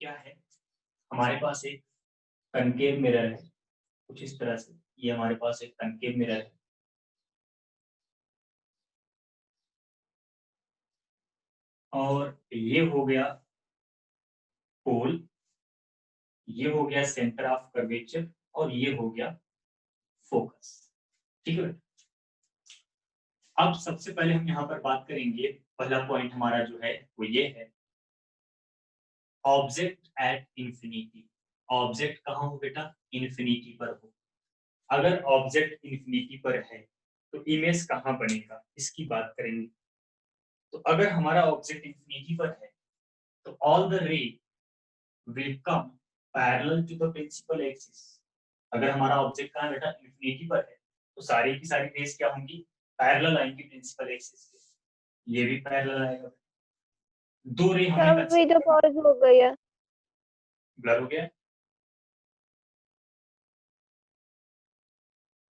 क्या है, हमारे पास एक कनकेव मिरर है कुछ इस तरह से। ये हमारे पास एक कनकेव मिरर है और ये हो गया पोल, ये हो गया सेंटर ऑफ कर्वेचर और ये हो गया फोकस। ठीक है। अब सबसे पहले हम यहाँ पर बात करेंगे, पहला पॉइंट हमारा जो है वो ये है, ऑब्जेक्ट एट इंफिनिटी। ऑब्जेक्ट कहाँ हो बेटा? इंफिनिटी पर हो। अगर ऑब्जेक्ट इंफिनिटी पर है तो इमेज कहाँ बनेगा, इसकी बात करेंगे। तो अगर हमारा ऑब्जेक्ट इंफिनिटी पर है तो all the ray will come parallel to the principal axis. अगर हमारा ऑब्जेक्ट कहाँ बेटा? इंफिनिटी पर है, तो सारी की सारी रेस क्या होंगी? पैरेलल आएंगी प्रिंसिपल एक्सिस के। ये भी पैरेलल आएगा। दो रे हमें सब वीडियो कंसीडर, पॉज हो गई है। ब्लर हो गया है?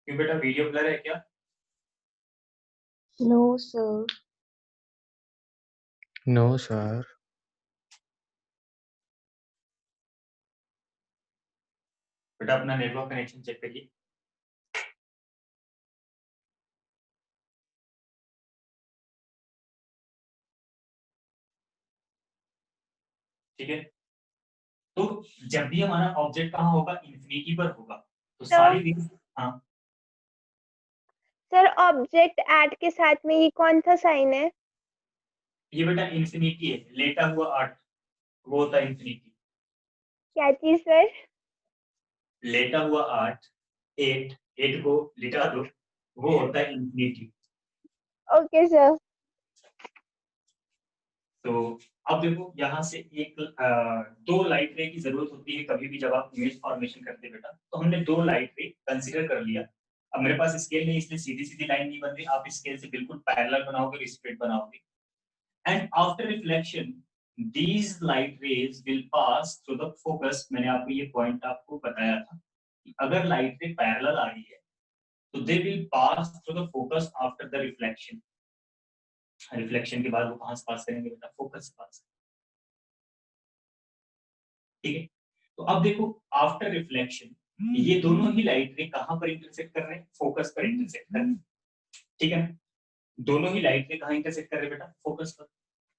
क्यों बेटा, वीडियो ब्लर है क्या? No sir. No sir. बेटा अपना नेटवर्क कनेक्शन चेक करिए। ठीक है। तो जब भी हमारा ऑब्जेक्ट कहाँ होगा? इंफिनिटी पर होगा, तो सारी रेस। हाँ सर ऑब्जेक्ट एट के साथ में ये कौन सा साइन है? ये बेटा इंफिनिटी है, लेटा हुआ आर्ट, वो होता है इंफिनिटी। क्या चीज सर? लेटा हुआ आर्ट, एट, एट को लिटा दो, वो होता है इंफिनिटी। Okay sir. तो अब देखो यहाँ से एक दो लाइट रे की जरूरत होती है कभी भी जब आप इमेज फॉर्मेशन करते हैं बेटा। तो हमने दो लाइट रे कंसीडर कर लिया। अब मेरे पास स्केल नहीं, इसलिए सीधी सीधी लाइन नहीं बन रही, आप स्केल से बिल्कुल पैरेलल बनाओगे, स्ट्रेट बनाओगे। And after reflection these light rays will pass through the focus। मैंने आपको ये पॉइंट आपको बताया था कि अगर लाइट रे पैरेलल आ रही है तो they will pass through the focus after the reflection। Reflection के बाद वो कहां से पास करेंगे बेटा? फोकस से पास। ठीक है। तो अब देखो, आफ्टर रिफ्लेक्शन ये दोनों ही लाइट रे कहां पर इंटरसेक्ट कर रहे हैं? फोकस पर इंटरसेक्ट कर रहे हैं। ठीक है। दोनों ही लाइट रे कहां इंटरसेक्ट कर रहे हैं बेटा? फोकस पर।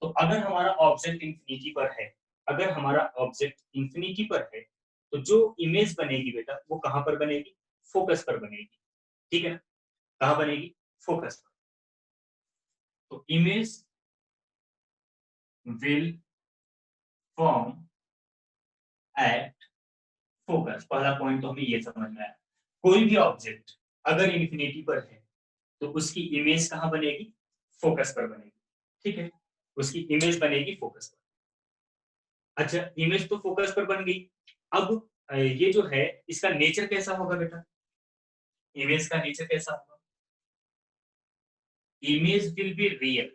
तो अगर हमारा ऑब्जेक्ट इंफिनिटी पर है, अगर हमारा ऑब्जेक्ट इंफिनिटी पर है, तो जो इमेज बनेगी बेटा वो कहां पर बनेगी? फोकस पर बनेगी। ठीक है ना? कहां बनेगी? फोकस पर। तो image will form at focus. पहला पॉइंट तो हमें ये समझ में आया, कोई भी ऑब्जेक्ट अगर इंफिनिटी पर है तो उसकी इमेज कहां बनेगी? फोकस पर बनेगी। ठीक है, उसकी इमेज बनेगी फोकस पर। अच्छा, इमेज तो फोकस पर बन गई। अब ये जो है इसका नेचर कैसा होगा बेटा? इमेज का नेचर कैसा होगा? Image will be real.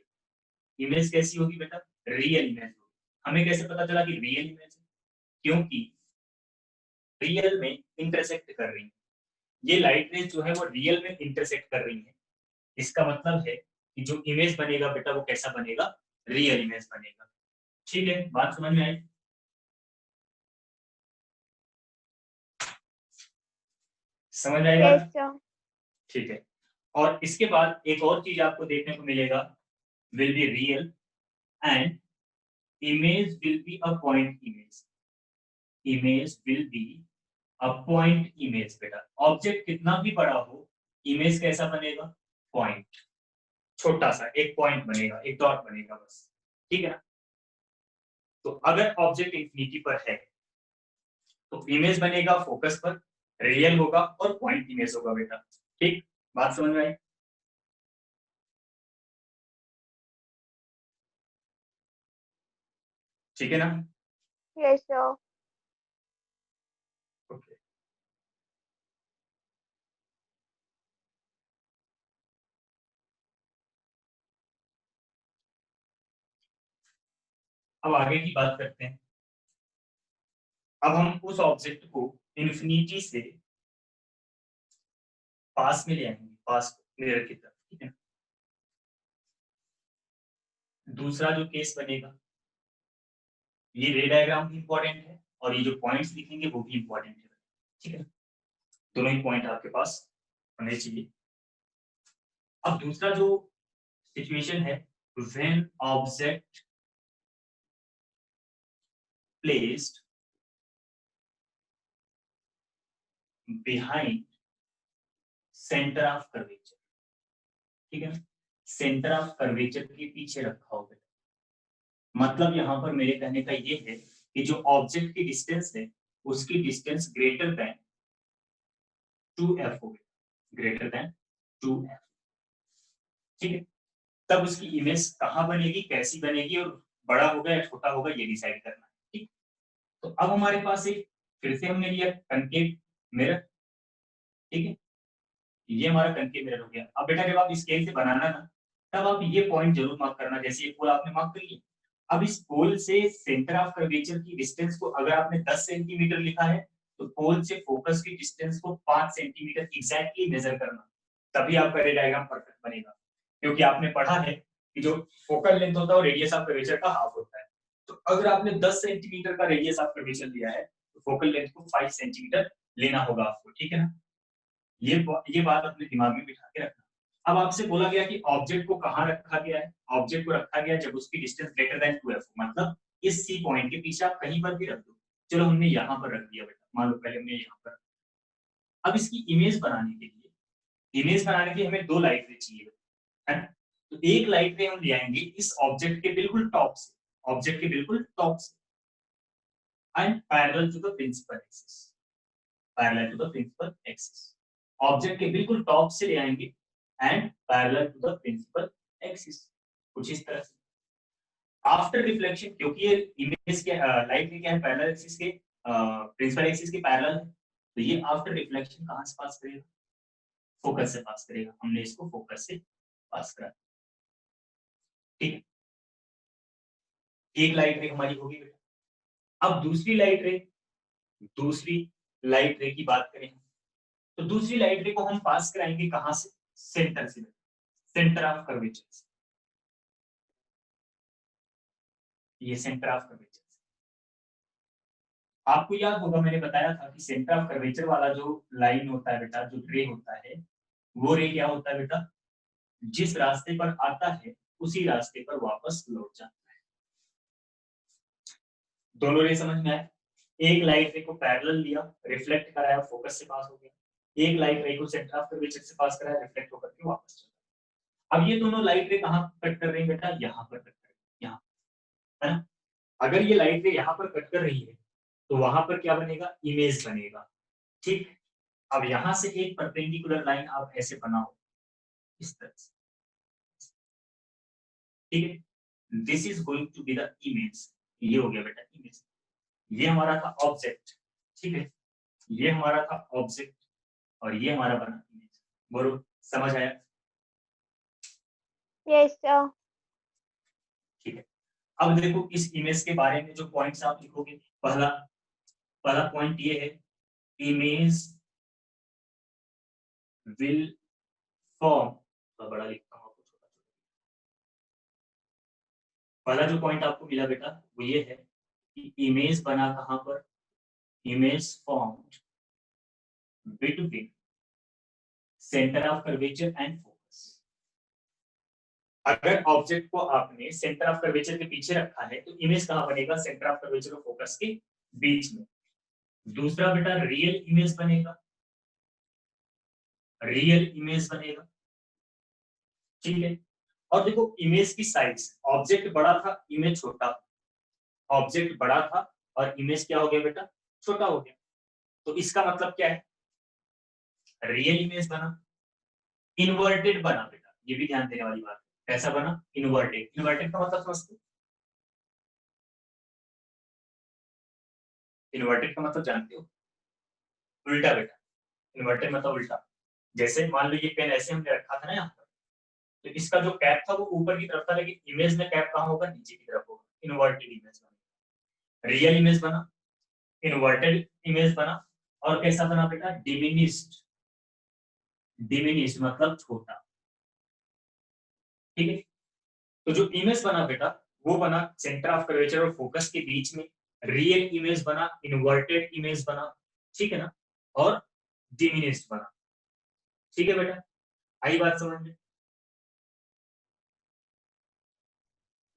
Image कैसी होगी बेटा? रियल इमेज होगी। हमें कैसे पता चला कि रियल इमेज है? क्योंकि रियल में इंटरसेक्ट कर रही है, ये लाइट रेज जो है वो रियल में इंटरसेक्ट कर रही है। इसका मतलब है कि जो इमेज बनेगा बेटा वो कैसा बनेगा? रियल इमेज बनेगा। ठीक है, बात समझ में आई? समझ आएगा? Yes sir. ठीक है। और इसके बाद एक और चीज आपको देखने को मिलेगा, will be real and image will be a point image. Image will be a point image बेटा। ऑब्जेक्ट कितना भी बड़ा हो, इमेज कैसा बनेगा? पॉइंट। छोटा सा एक पॉइंट बनेगा, एक डॉट बनेगा बस। ठीक है ना? तो अगर ऑब्जेक्ट इंफिनिटी पर है तो इमेज बनेगा फोकस पर, रियल होगा और पॉइंट इमेज होगा बेटा। ठीक, बात समझ में आई? ठीक है ना? Yes sir. ओके। अब आगे की बात करते हैं। अब हम उस ऑब्जेक्ट को इंफिनिटी से पास में ले आएंगे, पास मिरर की तरफ। ठीक है। दूसरा जो केस बनेगा, ये रे डायग्राम भी इंपॉर्टेंट है और ये जो पॉइंट्स लिखेंगे वो भी इंपॉर्टेंट है, ठीक है। दोनों ही पॉइंट आपके पास होने चाहिए। अब दूसरा जो सिचुएशन है, when object placed behind centre of curvature, ठीक है, सेंटर ऑफ कर्वेचर के पीछे रखा होगा। मतलब यहाँ पर मेरे कहने का ये है कि जो ऑब्जेक्ट की डिस्टेंस है उसकी डिस्टेंस ग्रेटर देन 2f होगी, ग्रेटर देन 2f, ठीक है। तब उसकी इमेज कहाँ बनेगी, कैसी बनेगी और बड़ा होगा या छोटा होगा ये डिसाइड करना है, ठीक। तो अब हमारे पास एक फिर से हमने लिया कनकेव मिरर, ठीक है, ये हमारा कनकेव मिरर हो गया। अब बेटा जब आप स्केल से बनाना ना तब आप ये पॉइंट जरूर मार्क करना, जैसे ये पोल आपने मार्क कर लिया। अब इस पोल से सेंटर ऑफ कर्वेचर की डिस्टेंस को अगर आपने 10 सेंटीमीटर लिखा है तो पोल से फोकस की डिस्टेंस को 5 सेंटीमीटर एग्जैक्टली मेजर करना, तभी आपका रे डायग्राम परफेक्ट बनेगा। क्योंकि आपने पढ़ा है कि जो फोकल लेंथ होता है वो रेडियस ऑफ कर्वेचर का हाफ होता है। तो अगर आपने 10 सेंटीमीटर का रेडियस ऑफ कर्वेचर लिया है तो फोकल लेंथ को 5 सेंटीमीटर लेना होगा आपको, ठीक है ना। ये बात अपने दिमाग में बिठा के रखना। अब आपसे बोला गया कि ऑब्जेक्ट को कहाँ रखा गया है, ऑब्जेक्ट को रखा गया जब उसकी डिस्टेंस ग्रेटर देन 2f, मतलब इस सी पॉइंट के पीछे आप कहीं पर भी रख दो। चलो हमने यहाँ पर रख दिया बेटा, मान लो पहले हमने यहाँ पर। अब इसकी इमेज बनाने के लिए हमें 2 लाइट रे चाहिए, है ना। तो एक लाइट रे हम ले आएंगे इस ऑब्जेक्ट के बिल्कुल टॉप से, ऑब्जेक्ट के बिल्कुल टॉप से and parallel to the principal axis, parallel to the principal axis, object के बिल्कुल टॉप से ले आएंगे and parallel to the principal axis, कुछ इस तरह से। आफ्टर रिफ्लेक्शन, क्योंकि ये इमेज के लाइट के क्या है, पैरेलल एक्सिस के प्रिंसिपल एक्सिस के पैरेलल है, तो ये आफ्टर रिफ्लेक्शन कहां से पास करेगा, फोकस से पास करेगा। हमने इसको फोकस से पास करा, ठीक है। एक लाइट रे हमारी होगी बेटा। अब दूसरी लाइट रे की बात करें तो दूसरी लाइट रे को हम पास कराएंगे कहां से, सेंटर से, सेंटर ऑफ कर्वेचर से, ये सेंटर ऑफ कर्वेचर। आपको याद होगा मैंने बताया था कि सेंटर ऑफ कर्वेचर वाला जो लाइन होता है बेटा, जो रे होता है, वो रे क्या होता है बेटा, जिस रास्ते पर आता है उसी रास्ते पर वापस लौट जाता है। दोनों रे समझ में आए। एक लाइट रे को पैरेलल लिया, रिफ्लेक्ट कराया, फोकस से पास हो गया। एक लाइट रे को सेंटर ऑफ कर्वेचर से पास कराया, रिफ्लेक्ट होकर के वापस चला। अब ये दोनों लाइट रे कहां कट कर रही है बेटा, यहाँ पर कट कर रही है, यहाँ, है ना। अगर ये लाइट रे यहाँ पर कट कर रही है तो वहां पर क्या बनेगा, इमेज बनेगा, ठीक। अब यहां से एक परपेंडिकुलर लाइन आप ऐसे बनाओ इस तरह से, ठीक है। This is going to be the image, ये हो गया बेटा इमेज। ये हमारा था ऑब्जेक्ट, ठीक है, ये हमारा था ऑब्जेक्ट और ये हमारा बना इमेज। बोलो समझ आया, यस सर। ठीक है। अब देखो इस इमेज के बारे में जो पॉइंट्स आप लिखोगे, पहला पहला पॉइंट ये है, इमेज विल फॉर्म, तो बड़ा लिखता हूँ आपको छोटा छोटा। पहला जो पॉइंट आपको मिला बेटा वो ये है कि इमेज बना कहां पर, image formed between centre of curvature and focus. अगर ऑब्जेक्ट को आपने सेंटर ऑफ कर्वेचर के पीछे रखा है तो इमेज कहां बनेगा, सेंटर ऑफ कर्वेचर और फोकस के बीच में। दूसरा बेटा रियल इमेज बनेगा, रियल इमेज बनेगा, ठीक है। और देखो इमेज की साइज, ऑब्जेक्ट बड़ा था इमेज छोटा, ऑब्जेक्ट बड़ा था और इमेज क्या हो गया बेटा, छोटा हो गया। तो इसका मतलब क्या है, रियल इमेज बना, इन्वर्टेड बना बेटा, ये भी ध्यान देने वाली बात है। कैसा बना, इन्वर्टेड। इन्वर्टेड का मतलब समझते, इन्वर्टेड का मतलब जानते हो, उल्टा बेटा। इन्वर्टेड मतलब उल्टा। जैसे मान लो ये पेन ऐसे हमने रखा था ना यहाँ पर, तो इसका जो कैप था वो ऊपर की तरफ था, लेकिन इमेज में कैप कहाँ होगा, नीचे की तरफ होगा। इन्वर्टेड इमेज बना, रियल इमेज बना, इन्वर्टेड इमेज बना, और कैसा बना बेटा, डिमिनिस्ड। डिमिनिस्ड मतलब छोटा, ठीक है। तो जो इमेज बना बेटा वो बना सेंटर ऑफ कर्वेचर और फोकस के बीच में, रियल इमेज बना, इन्वर्टेड इमेज बना, ठीक है ना, और डिमिनिश्ड बना। ठीक है बेटा, आई बात समझ में?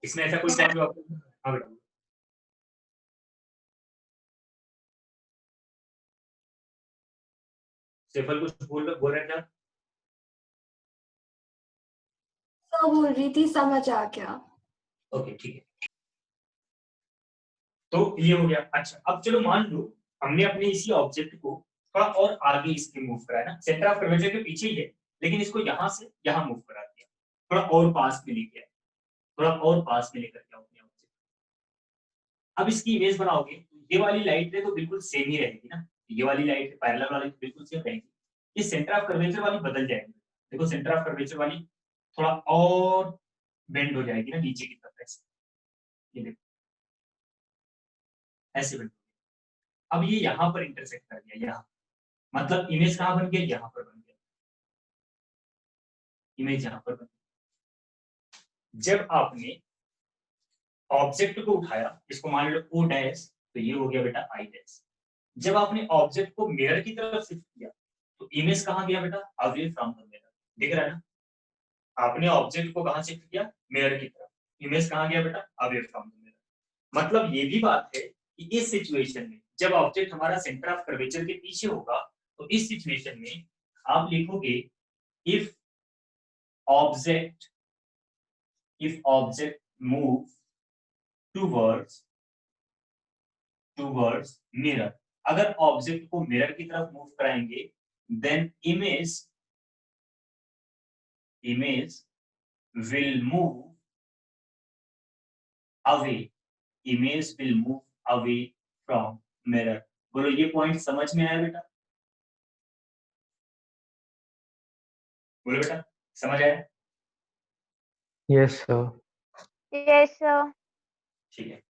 इसमें ऐसा कोई पॉइंट जो आपको, हाँ बेटा सैफल कुछ बोल रहे थे आप? बोल रही थी, समझ आ गया। ओके ठीक है, तो ये हो गया। अच्छा अब चलो मान लो हमने अपने इसी ऑब्जेक्ट को थोड़ा और आगे इसके मूव कराया ना, सेंटर ऑफ कर्वेचर के पीछे ही है, लेकिन इसको यहाँ से यहाँ मूव करा दिया, थोड़ा और पास में लेके आए, थोड़ा और पास में लेकर के आओ अपने ऑब्जेक्ट। अब इसकी इमेज बनाओगे तो ये वाली लाइट रे तो बिल्कुल सेम ही रहेगी ना, ये वाली लाइट पैरेलल वाली तो बिल्कुल सेम रहेगी, ये सेंटर ऑफ कर्वेचर वाली बदल जाएगी। देखो सेंटर ऑफ कर्वेचर वाली थोड़ा और बेंड हो जाएगी ना नीचे की तरफ, ऐसे ये देखो ऐसे बेंड। अब ये यहाँ पर इंटरसेक्ट कर गया, यहाँ मतलब इमेज कहाँ बन गया, यहाँ पर बन गया, इमेज यहाँ पर बन गया। जब आपने ऑब्जेक्ट को उठाया, इसको मान लो ओ डैश, तो ये हो गया बेटा आई डैश। जब आपने ऑब्जेक्ट को मिरर की तरफ शिफ्ट किया तो इमेज कहाँ गया बेटा, अवे फ्रॉम द मिरर। दिख रहा है ना, आपने ऑब्जेक्ट को कहाँ शिफ्ट किया, मिरर की तरफ, इमेज कहाँ गया बेटा, अवे फ्रॉम द मिरर। मतलब ये भी बात है कि इस सिचुएशन में जब ऑब्जेक्ट हमारा सेंटर ऑफ कर्वेचर के पीछे होगा, तो इस सिचुएशन में आप लिखोगे if object move towards mirror, अगर ऑब्जेक्ट को मिरर की तरफ मूव कराएंगे then image will move away, image will move away from mirror. बोलो ये पॉइंट समझ में आया बेटा? बोलो बेटा समझ आया? Yes sir. Yes sir. ठीक है,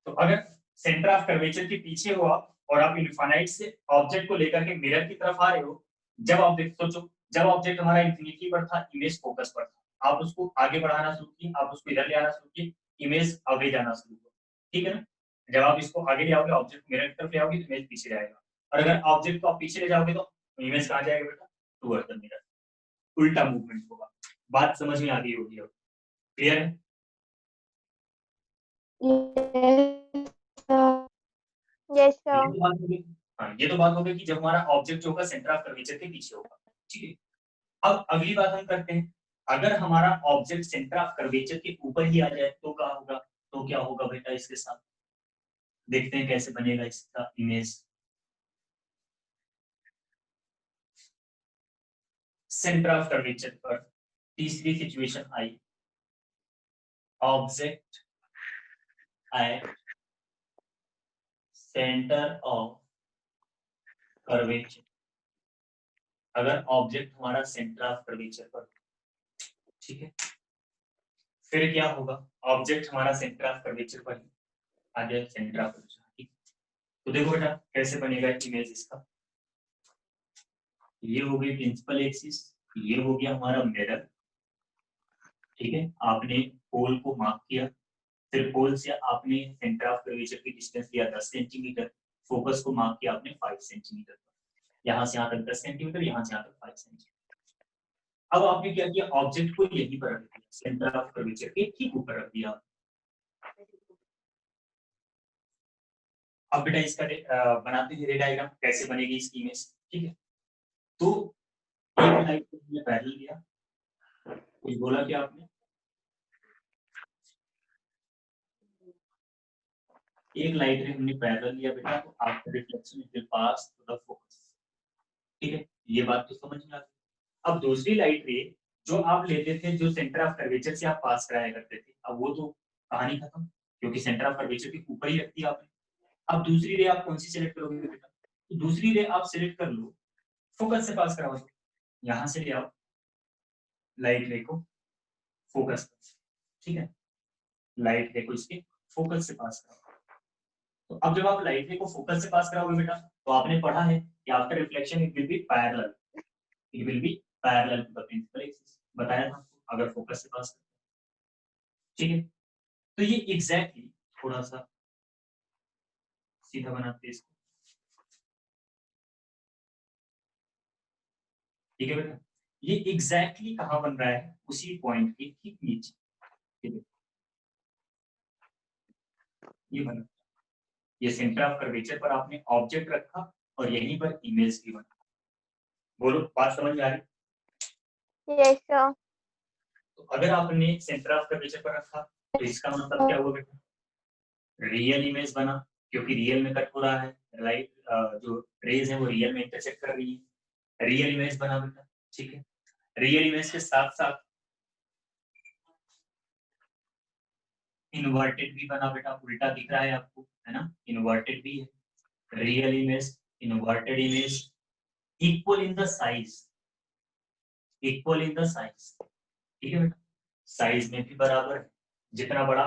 तो अगर सेंटर ऑफ कर्वेचर के पीछे हो आप और आप इनफाइनाइट से ऑब्जेक्ट को लेकर के मिरर की तरफ आ रहे हो, जब ऑब्जेक्ट सोचो, जब ऑब्जेक्ट हमारा इंफिनिटी पर था, इमेज फोकस पर था, आप उसको आगे बढ़ाना शुरू किए, आप उसको इधर ले आना शुरू किए, इमेज आगे जाना शुरू हुआ, ठीक है ना। जब आप इसको आगे ले आओगे, ऑब्जेक्ट मिरर की तरफ ले आओगे तो इमेज पीछे जाएगा, और अगर ऑब्जेक्ट को आप पीछे ले जाओगे तो इमेज कहाँ जाएगा बेटा, टुवर्ड्स द मिरर, उल्टा मूवमेंट होगा। बात समझ में आ गई होगी अब, क्लियर है? यस ये सर। तो बात हो गई। हाँ ये तो बात हो गई कि जब हमारा ऑब्जेक्ट होगा सेंटर ऑफ कर्वेचर के पीछे होगा, ठीक है। अब अगली बात हम करते हैं, अगर हमारा ऑब्जेक्ट सेंटर ऑफ कर्वेचर के ऊपर ही आ जाए तो क्या होगा, तो क्या होगा बेटा इसके साथ, देखते हैं कैसे बनेगा इसका इमेज। सेंटर ऑफ कर्वेचर पर तीसरी situation I, object at centre of curvature, अगर ऑब्जेक्ट हमारा सेंटर ऑफ कर्वेचर पर, ठीक है, फिर क्या होगा, ऑब्जेक्ट हमारा सेंटर ऑफ कर्वेचर पर आ गया, सेंटर ऑफ कर्वेचर, ठीक। तो देखो बेटा कैसे बनेगा इमेज इसका, ये हो गई प्रिंसिपल एक्सिस, ये हो गया हमारा मिरर, ठीक है। आपने पोल को मार्क किया, फिर पोल से आपने सेंटर ऑफ कर्वेचर की डिस्टेंस लिया 10 सेंटीमीटर, फोकस को मार्क किया आपने 5 सेंटीमीटर, यहाँ से यहाँ तक 10 सेंटीमीटर, यहाँ से यहाँ तक 5 सेंटीमीटर। अब आपने क्या किया, ऑब्जेक्ट को यहीं पर रख दिया, सेंटर ऑफ कर्वेचर के ठीक ऊपर रख दिया। अब बेटा इसका बनाते हैं रे डायग्राम, कैसे बनेगी इसकी इमेज, ठीक है। तो एक लाइट को हमने पैरेलल लिया, कुछ बोला क्या आपने, एक लाइट रे हमने पैरेलल लिया बेटा, तो after reflection it will pass to the focus, ठीक है, ये बात तो समझ में आ गई। अब दूसरी लाइट रे जो आप लेते थे, जो सेंटर ऑफ कर्वेचर से आप पास कराया करते थे, अब वो तो कहानी खत्म, क्योंकि सेंटर ऑफ कर्वेचर के ऊपर ही रखती है आपने। अब दूसरी रे आप कौन सी सिलेक्ट करोगे बेटा, तो दूसरी रे आप सिलेक्ट कर लो, फोकस से पास कराओ, यहाँ से ले आओ लाइट रे को फोकस, ठीक है, लाइट रे को इसके फोकस से पास कराओ। तो अब जब आप लाइट रे को फोकस से पास कराओगे बेटा, तो आपने पढ़ा है कि after reflection it will be parallel, it will be parallel to the principal axis, बताया था आपको, अगर फोकस से पास करते हैं, ठीक है। तो ये एग्जैक्टली थोड़ा सा सीधा बनाते हैं इसको, ठीक है बेटा। ये एग्जैक्टली कहाँ बन रहा है, उसी पॉइंट के ठीक नीचे, ठीक है, ये बना, ये सेंटर ऑफ कर्वेचर पर आपने ऑब्जेक्ट रखा और यहीं पर इमेज भी बना। बोलो बात समझ में आ रही? Yes sir. तो अगर आपने सेंटर ऑफ कर्वेचर पर रखा तो इसका मतलब क्या हुआ बेटा, रियल इमेज बना, क्योंकि रियल में कट हो रहा है, राइट, जो रेज है वो रियल में इंटरसेक्ट कर रही है, रियल इमेज बना बेटा, ठीक है। रियल इमेज के साथ साथ इन्वर्टेड भी बना बेटा, उल्टा दिख रहा है आपको, है ना, इन्वर्टेड भी है, real image, inverted image, equal in the size, equal in the size, ठीक है बेटा, साइज में भी बराबर है, जितना बड़ा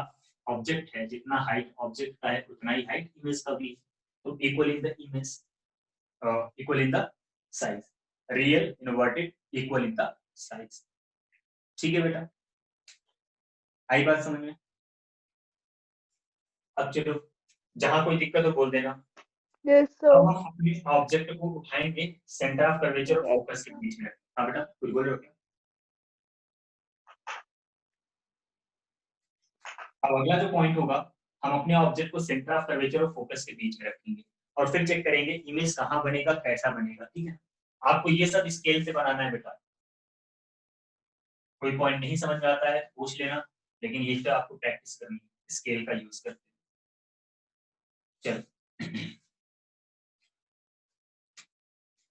ऑब्जेक्ट है, जितना हाइट ऑब्जेक्ट का है उतना ही हाइट इमेज का भी है, तो equal in the image, equal in the size, real inverted equal in the size, ठीक है बेटा, आई बात समझ में? अब चलो, जहां कोई दिक्कत हो बोल देना। यस अब सर। हम अपने ऑब्जेक्ट को उठाएंगे सेंटर ऑफ कर्वेचर और फोकस के बीच में। हाँ बेटा कुछ बोल रहे हो क्या? अब अगला जो पॉइंट होगा, हम अपने ऑब्जेक्ट को सेंटर ऑफ कर्वेचर और फोकस के बीच में रखेंगे और फिर चेक करेंगे इमेज कहाँ बनेगा, कैसा बनेगा, ठीक है। आपको ये सब स्केल से बनाना है बेटा, कोई पॉइंट नहीं समझ में आता है पूछ लेना, लेकिन ये तो आपको प्रैक्टिस करनी है स्केल का यूज करते हुए। चलो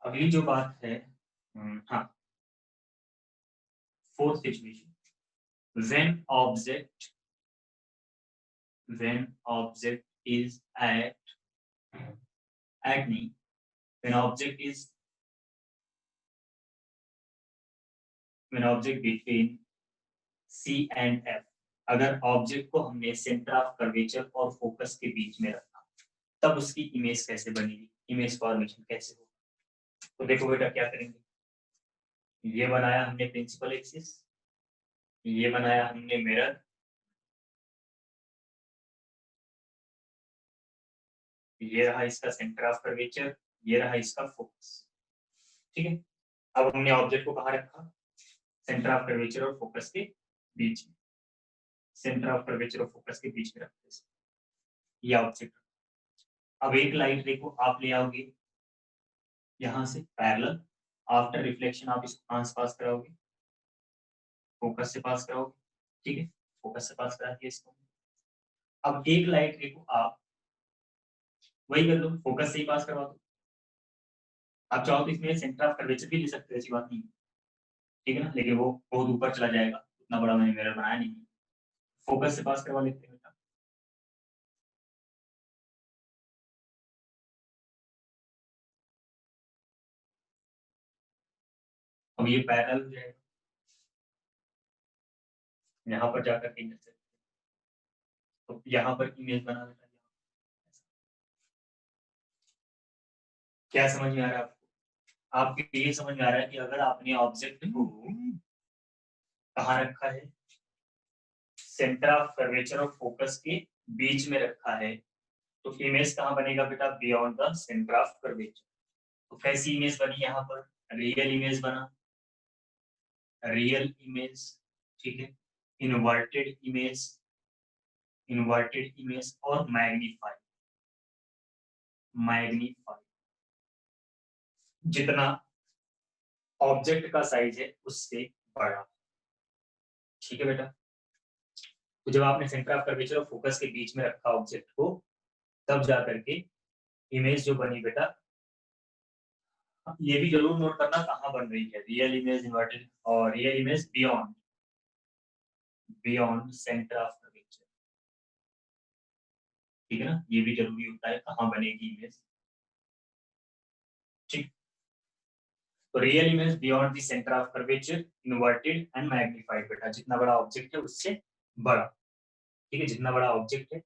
अगली जो बात है, हाँ, fourth situation, when object is at acne, when object is when object between C and F, अगर ऑब्जेक्ट को हमने सेंटर ऑफ कर्वेचर और फोकस के बीच में रखा तब उसकी इमेज कैसे बनेगी, इमेज फॉर्मेशन कैसे होगा। तो देखो बेटा क्या करेंगे, ये बनाया हमने प्रिंसिपल एक्सिस, ये बनाया हमने मिरर, ये रहा इसका सेंटर ऑफ कर्वेचर, ये रहा इसका फोकस, ठीक है। अब हमने ऑब्जेक्ट को कहाँ रखा, सेंटर ऑफ कर्वेचर और फोकस के बीच में, सेंटर ऑफ कर्वेचर और फोकस के बीच में रखते हैं ये ऑब्जेक्ट। अब एक लाइट रे को आप ले आओगे यहाँ से पैरेलल, आफ्टर रिफ्लेक्शन आप इसको कहाँ से पास कराओगे, फोकस से पास कराओगे, ठीक है, फोकस से पास करा दिया इसको। अब एक लाइट रे को आप वही कर लो, फोकस से ही पास करवा दो, आप चाहो तो इसमें सेंटर ऑफ कर्वेचर भी ले सकते हो, ऐसी बात नहीं है, ठीक है ना, लेकिन वो बहुत ऊपर चला जाएगा, उतना बड़ा मैंने मिरर बनाया नहीं, फोकस से पास करवा लेते हैं बेटा। अब ये पैरेलल हो जाएगा, यहाँ पर जाकर के इंटरसेक्ट, तो यहाँ पर इमेज बना देता है। क्या समझ में आ रहा है आपको? आपको ये समझ में आ रहा है कि अगर आपने ऑब्जेक्ट को कहाँ रखा है, सेंटर ऑफ कर्वेचर और फोकस के बीच में रखा है, तो इमेज कहाँ बनेगा बेटा, beyond the centre of curvature. तो कैसी इमेज बनी यहाँ पर, रियल इमेज बना, रियल इमेज, ठीक है, इन्वर्टेड इमेज, इन्वर्टेड इमेज और मैग्नीफाई, मैग्नीफाई, जितना ऑब्जेक्ट का साइज है उससे बड़ा, ठीक है बेटा। तो जब आपने सेंटर ऑफ कर्वेचर और फोकस के बीच में रखा ऑब्जेक्ट को, तब जा करके इमेज जो बनी बेटा, ये भी जरूर नोट करना कहाँ बन रही है, रियल इमेज, इन्वर्टेड और real image beyond, beyond centre of curvature, ठीक है ना, ये भी जरूरी होता है कहाँ बनेगी इमेज, ठीक। तो real image beyond the centre of curvature, inverted and magnified बेटा, जितना बड़ा ऑब्जेक्ट है उससे बड़ा, ठीक है, जितना बड़ा ऑब्जेक्ट है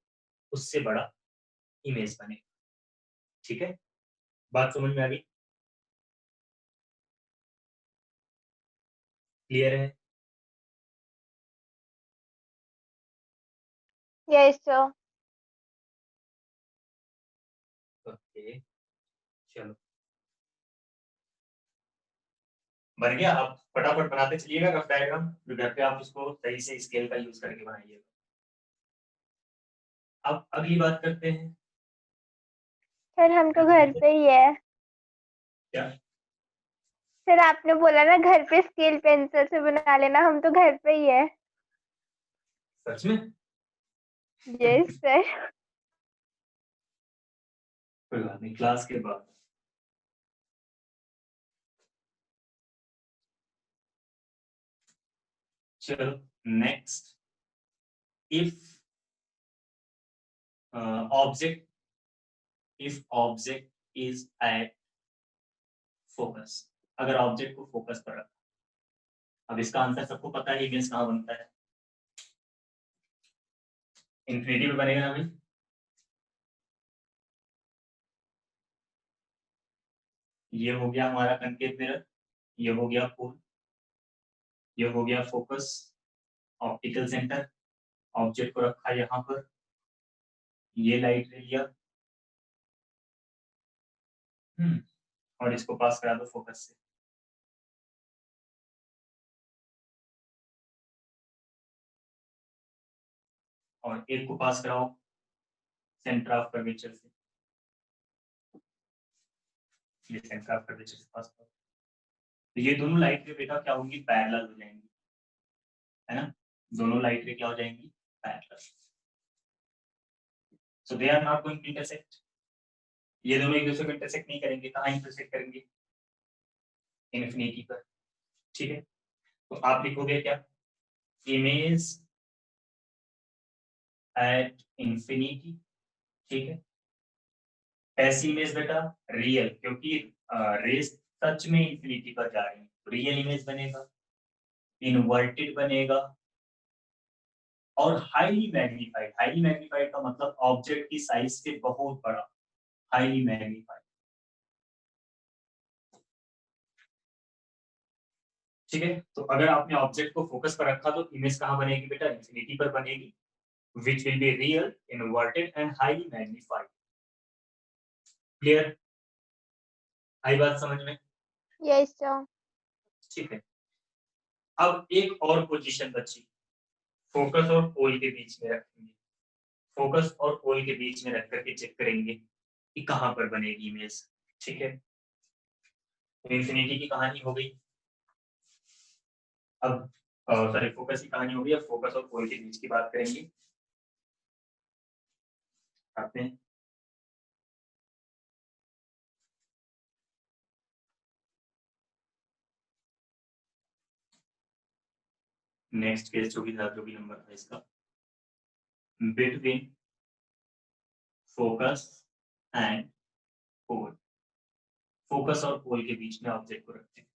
उससे बड़ा इमेज बनेगा, ठीक है, बात समझ में आ गई, क्लियर है? Yes sir. ओके चलो बन गया। आप फटाफट बनाते चलिएगा रफ डायग्राम, घर पे आप उसको सही से स्केल का यूज करके बनाइएगा। अब अगली बात करते हैं। सर हम तो घर पे ही है। क्या? सर आपने बोला ना घर पे स्केल पेंसिल से बना लेना, हम तो घर पे ही है। सच में? Yes sir. कोई बात नहीं, क्लास के बाद। चलो next, if object is at focus, अगर ऑब्जेक्ट को फोकस पर रखा। अब इसका आंसर सबको पता है, इमेज कहाँ बनता है? इन्फिनिटी पे बनेगा ना भाई। ये हो गया हमारा कनकेव मिरर, ये हो गया पोल, ये हो गया फोकस, ऑप्टिकल सेंटर, ऑब्जेक्ट को रखा यहाँ पर, ये लाइट ले लिया, और इसको पास करा दो फोकस से। और एक को पास कराओ सेंटर ऑफ कर्वेचर से, ये सेंटर ऑफ कर्वेचर से पास करो। तो ये दोनों लाइट रे बेटा क्या होंगी? पैरेलल हो जाएंगी, है ना? दोनों लाइट रे क्या हो जाएंगी? Parallel. So they are not going to intersect. ये दोनों एक दूसरे को इंटरसेक्ट नहीं करेंगे। कहाँ इंटरसेक्ट करेंगे? इन्फिनिटी पर। ठीक है, तो आप लिखोगे क्या? Image at infinity. ठीक है, ऐसी इमेज बेटा रियल, क्योंकि रेस सच में इंफिनिटी पर जा रही है, रियल इमेज बनेगा, इनवर्टेड बनेगा, और हाईली मैग्नीफाइड। हाईली मैग्नीफाइड का मतलब ऑब्जेक्ट की साइज से बहुत बड़ा, हाईली मैग्नीफाइड। ठीक है, तो अगर आपने ऑब्जेक्ट को फोकस पर रखा तो इमेज कहाँ बनेगी बेटा? इंफिनिटी पर बनेगी, which will be real, inverted and highly magnified. Clear? आई बात समझ में? Yes sir. ठीक है, अब एक और पोजीशन बची, फोकस और पोल के बीच में रखेंगे। फोकस और पोल के बीच में रख करके चेक करेंगे कि कहां पर बनेगी इमेज। ठीक है, इंफिनिटी की कहानी हो गई। अब सॉरी, फोकस की कहानी हो गई। अब फोकस और पोल के बीच की बात करेंगे। आते हैं नेक्स्ट केस, जो भी नंबर था इसका, between focus and pole. Focus और पोल के बीच में ऑब्जेक्ट को रखते हैं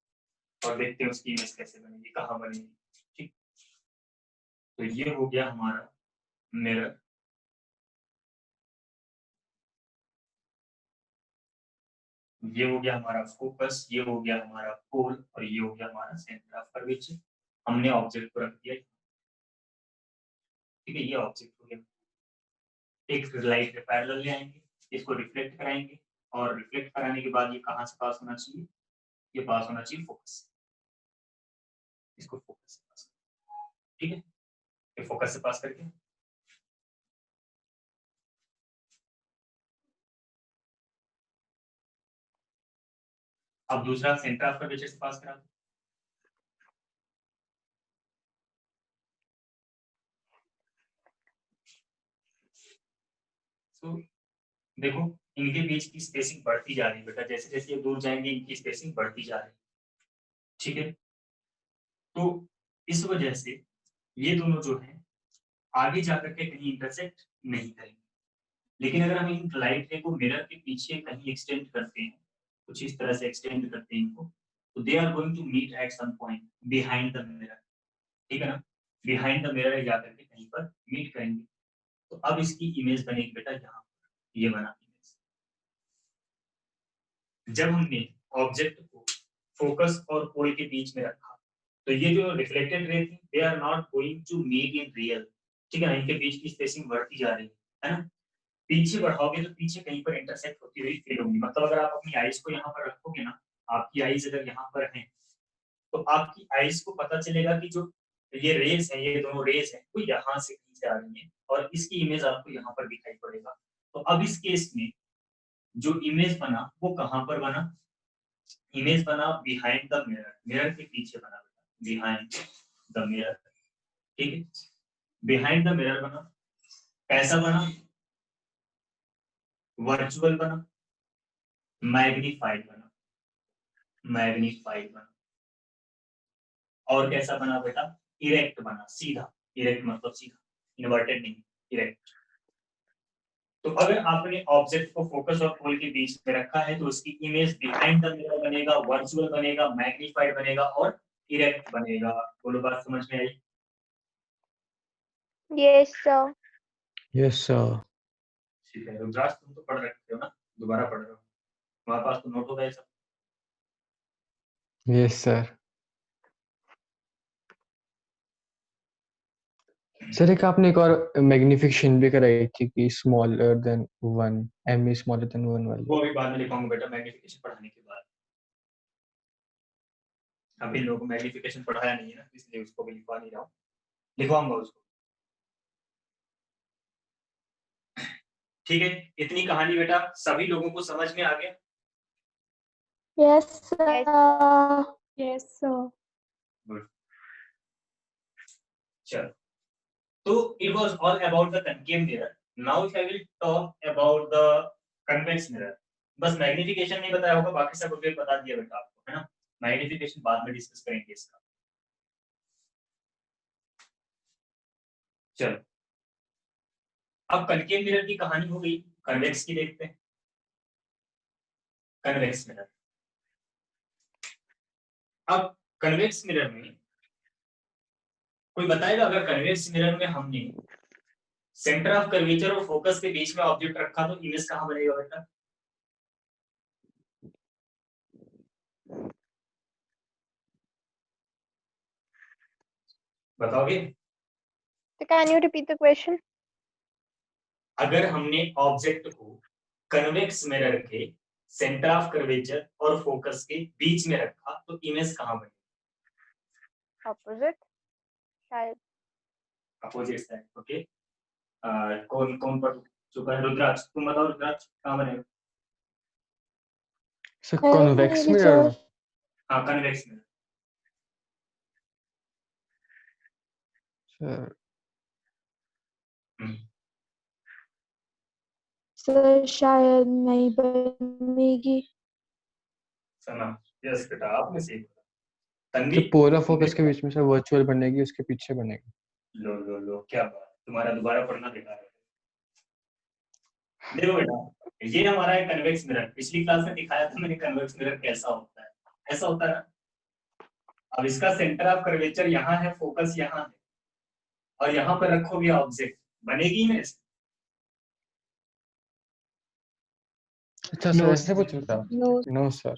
और देखते हैं उसकी इमेज कैसे बनेगी, कहाँ बनेगी। ठीक, तो ये हो गया हमारा मिरर, ये हो गया हमारा फोकस, ये हो गया हमारा पोल, और ये हो गया हमारा सेंटर ऑफ कर्वेचर। हमने ऑब्जेक्ट को रख दिया। ठीक है, ये ऑब्जेक्ट हो गया। एक लाइट के पैरेलल ले आएंगे, इसको रिफ्लेक्ट कराएंगे, और रिफ्लेक्ट कराने के बाद ये कहाँ से पास होना चाहिए? ये पास होना चाहिए फोकस, इसको फोकस से पास। ठीक है, ये फोकस से पास करके अब दूसरा सेंटर ऑफ कर्वेचर से पास करा दो। तो देखो, इनके बीच की स्पेसिंग बढ़ती जा रही है बेटा, जैसे जैसे ये दूर जाएंगे इनकी स्पेसिंग बढ़ती जा रही है। ठीक है, तो इस वजह से ये दोनों जो है आगे जाकर के कहीं इंटरसेक्ट नहीं करेंगे। लेकिन अगर हम इन लाइट रे को मिरर के पीछे कहीं एक्सटेंड करते हैं, कुछ इस तरह से एक्सटेंड करते हैं इनको, तो they are going to meet at some point behind the mirror. ठीक है ना, बिहाइंड द मिरर जाकर के कहीं पर मीट करेंगे। तो अब इसकी इमेज बनेगी बेटा यहाँ, ये बना इमेज। जब हमने ऑब्जेक्ट को फोकस और पोल के बीच में रखा, तो ये जो रिफ्लेक्टेड रे थी, they are not going to meet in real, ठीक है ना, इनके बीच की स्पेसिंग बढ़ती जा रही है ना। पीछे बढ़ाओगे तो पीछे कहीं पर इंटरसेक्ट होती हुई फील होगी। मतलब अगर आप अपनी आईज को यहाँ पर रखोगे ना, आपकी आईज अगर यहाँ पर है तो आपकी आईज को पता चलेगा कि जो ये रेज है, ये दोनों रेज है, वो यहाँ से नीचे आ रही है और इसकी इमेज आपको यहाँ पर दिखाई पड़ेगा। तो अब इस केस में जो इमेज बना वो कहाँ पर बना? इमेज बना बिहाइंड द मिरर, मिरर के पीछे बना, बिहाइंड द मिरर। ठीक है, बिहाइंड द मिरर बना। कैसा बना? वर्चुअल बना, मैग्नीफाइड बना, मैग्नीफाइड बना। और कैसा बना बेटा? इरेक्ट बना, सीधा। इरेक्ट मतलब सीधा, इन्वर्टेड नहीं, इरेक्ट। तो अगर आपने ऑब्जेक्ट को फोकस और पोल के बीच में रखा है तो उसकी इमेज बिहाइंड द मिरर बनेगा, वर्चुअल बनेगा, मैग्नीफाइड बनेगा और इरेक्ट बनेगा। बोलो, बात समझ में आई? Yes sir. Yes, sir. ठीक है, रुद्राक्ष तुम तो पढ़ रखे हो ना, दोबारा पढ़ रहे हो, तुम्हारे पास तो नोट होगा ये सब। Yes, sir. सर एक आपने एक और मैग्निफिकेशन भी कराई थी कि smaller than 1, m is smaller than 1 वाली। वो अभी बाद में लिखाऊंगा बेटा, मैग्निफिकेशन पढ़ाने के बाद। अभी लोगों को मैग्निफिकेशन पढ़ाया नहीं है ना, इसलिए उसको भी लिखवा नहीं रहा हूँ, लिखवाऊंगा उसको। ठीक है, इतनी कहानी बेटा सभी लोगों को समझ में आ गया? Yes Yes, sir. Yes sir. Good. चलो, तो it was all about the concave mirror. Now I will talk about the convex mirror. बस मैग्निफिकेशन नहीं बताया होगा, बाकी सब भी बता दिया बेटा आपको, है ना। मैग्निफिकेशन बाद में डिस्कस करेंगे इसका। चलो, अब कनकेव मिरर की कहानी हो गई, कन्वेक्स की देखते हैं। कन्वेक्स मिरर, अब कन्वेक्स मिरर में कोई बताएगा, अगर कन्वेक्स मिरर में हमने सेंटर ऑफ कर्वेचर और फोकस के बीच में ऑब्जेक्ट रखा तो इमेज कहां बनेगा बेटा? बताओगे? So can you repeat the question? अगर हमने ऑब्जेक्ट को कन्वेक्स मिरर के सेंटर ऑफ कर्वेचर और फोकस के बीच में रखा तो इमेज कहां बनेगी? Opposite शायद। Opposite side. ओके, कौन कौन पर चुका है? रुद्राक्ष, तुम बताओ, रुद्राक्ष कहां बनेगा? Sir convex mirror. हाँ, कन्वेक्स मिरर। सर सर शायद नहीं बनेगी। सुना? यस बेटा, आपने सही बोला। तो तन्वी, पोलर फोकस के बीच में सर वर्चुअल बनेगी, उसके पीछे बनेगी। लो लो लो, क्या बात, तुम्हारा दोबारा पढ़ना बेकार है। देखो बेटा, ये हमारा है कन्वेक्स मिरर। पिछली क्लास में दिखाया था मैंने कन्वेक्स मिरर कैसा होता है, ऐसा होता है ना। अब इसका सेंटर ऑफ कर्वेचर यहाँ है, फोकस यहाँ है, और यहाँ पर रखोगे ऑब्जेक्ट, बनेगी इमेज? अच्छा सर ऐसे पूछ रहा था। No sir.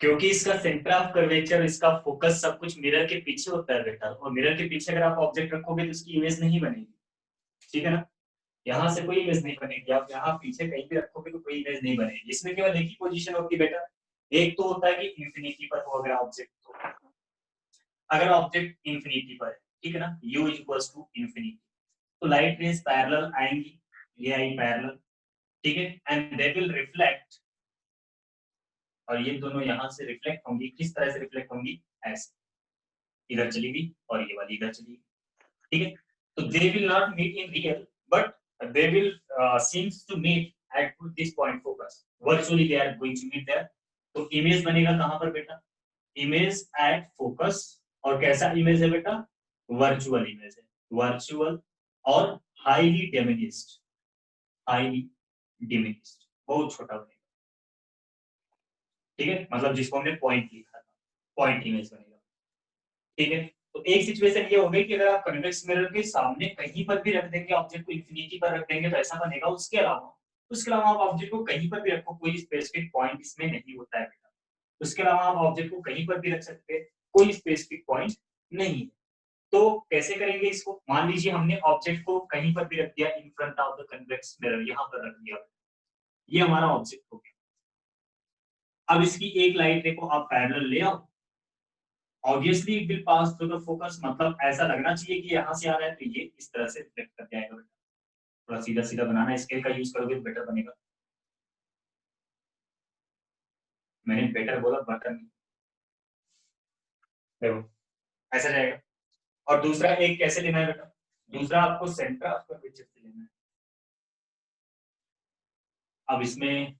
क्योंकि इसका सेंटर ऑफ कर्वेचर, इसका फोकस, सब कुछ मिरर के पीछे होता है बेटा, और मिरर के पीछे अगर आप ऑब्जेक्ट रखोगे तो उसकी इमेज नहीं बनेगी। ठीक है ना, यहाँ से कोई इमेज नहीं बनेगी। आप यहाँ पीछे कहीं भी रखोगे तो कोई इमेज नहीं बनेगी। इसमें केवल एक ही पोजीशन होती है बेटा, एक तो होता है कि इंफिनिटी पर हो अगर ऑब्जेक्ट, तो अगर ऑब्जेक्ट इंफिनिटी पर है, ठीक है ना, u इक्वल्स टू इंफिनिटी, तो लाइट रेज पैरेलल आएंगी, ये आई पैरेलल, ठीक है, एंड दे विल रिफ्लेक्ट, और ये दोनों यहाँ से रिफ्लेक्ट होंगी। किस तरह से रिफ्लेक्ट होंगी? ऐसे, इधर चली गई और ये वाली इधर चली गई, ठीक है। तो they will not meet in real, but they will seems to meet at this point focus, virtually they are going to meet there। तो इमेज बनेगा कहां पर बेटा? Image at focus. और कैसा इमेज है बेटा? वर्चुअल इमेज है, वर्चुअल और हाईली डिमिनिश्ड, हाईली डिमिनिश्ड, बहुत छोटा बनेगा, ठीक है। मतलब जिसको हमने पॉइंट लिखा था, पॉइंट इमेज बनेगा, ठीक है। तो एक सिचुएशन ये हो गई कि अगर आप कन्वेक्स मिरर के सामने कहीं पर भी रख देंगे ऑब्जेक्ट को, इंफिनिटी पर रख देंगे तो ऐसा बनेगा। उसके अलावा आप ऑब्जेक्ट को कहीं पर भी रखो, कोई स्पेसिफिक पॉइंट इसमें नहीं होता है बेटा। उसके अलावा आप ऑब्जेक्ट को कहीं पर भी रख सकते हैं, कोई स्पेसिफिक पॉइंट नहीं है। तो कैसे करेंगे इसको? मान लीजिए हमने ऑब्जेक्ट को कहीं पर भी रख दिया in front of the convex mirror, यहाँ पर रख दिया, ये हमारा ऑब्जेक्ट हो गया। अब इसकी एक लाइट देखो आप पैरेलल ले आओ, obviously it will pass through the focus, मतलब ऐसा लगना चाहिए कि यहाँ से आ रहा है तो ये इस तरह से रिफ्लेक्ट कर जाएगा। थोड़ा सीधा सीधा बनाना, स्केल का यूज करोगे तो बेटर बनेगा। मैंने बेटर बोला, बटन देखो ऐसा जाएगा। और दूसरा एक कैसे लेना है बेटा? दूसरा आपको सेंटर ऑफ कर्वेचर से लेना है। अब इसमें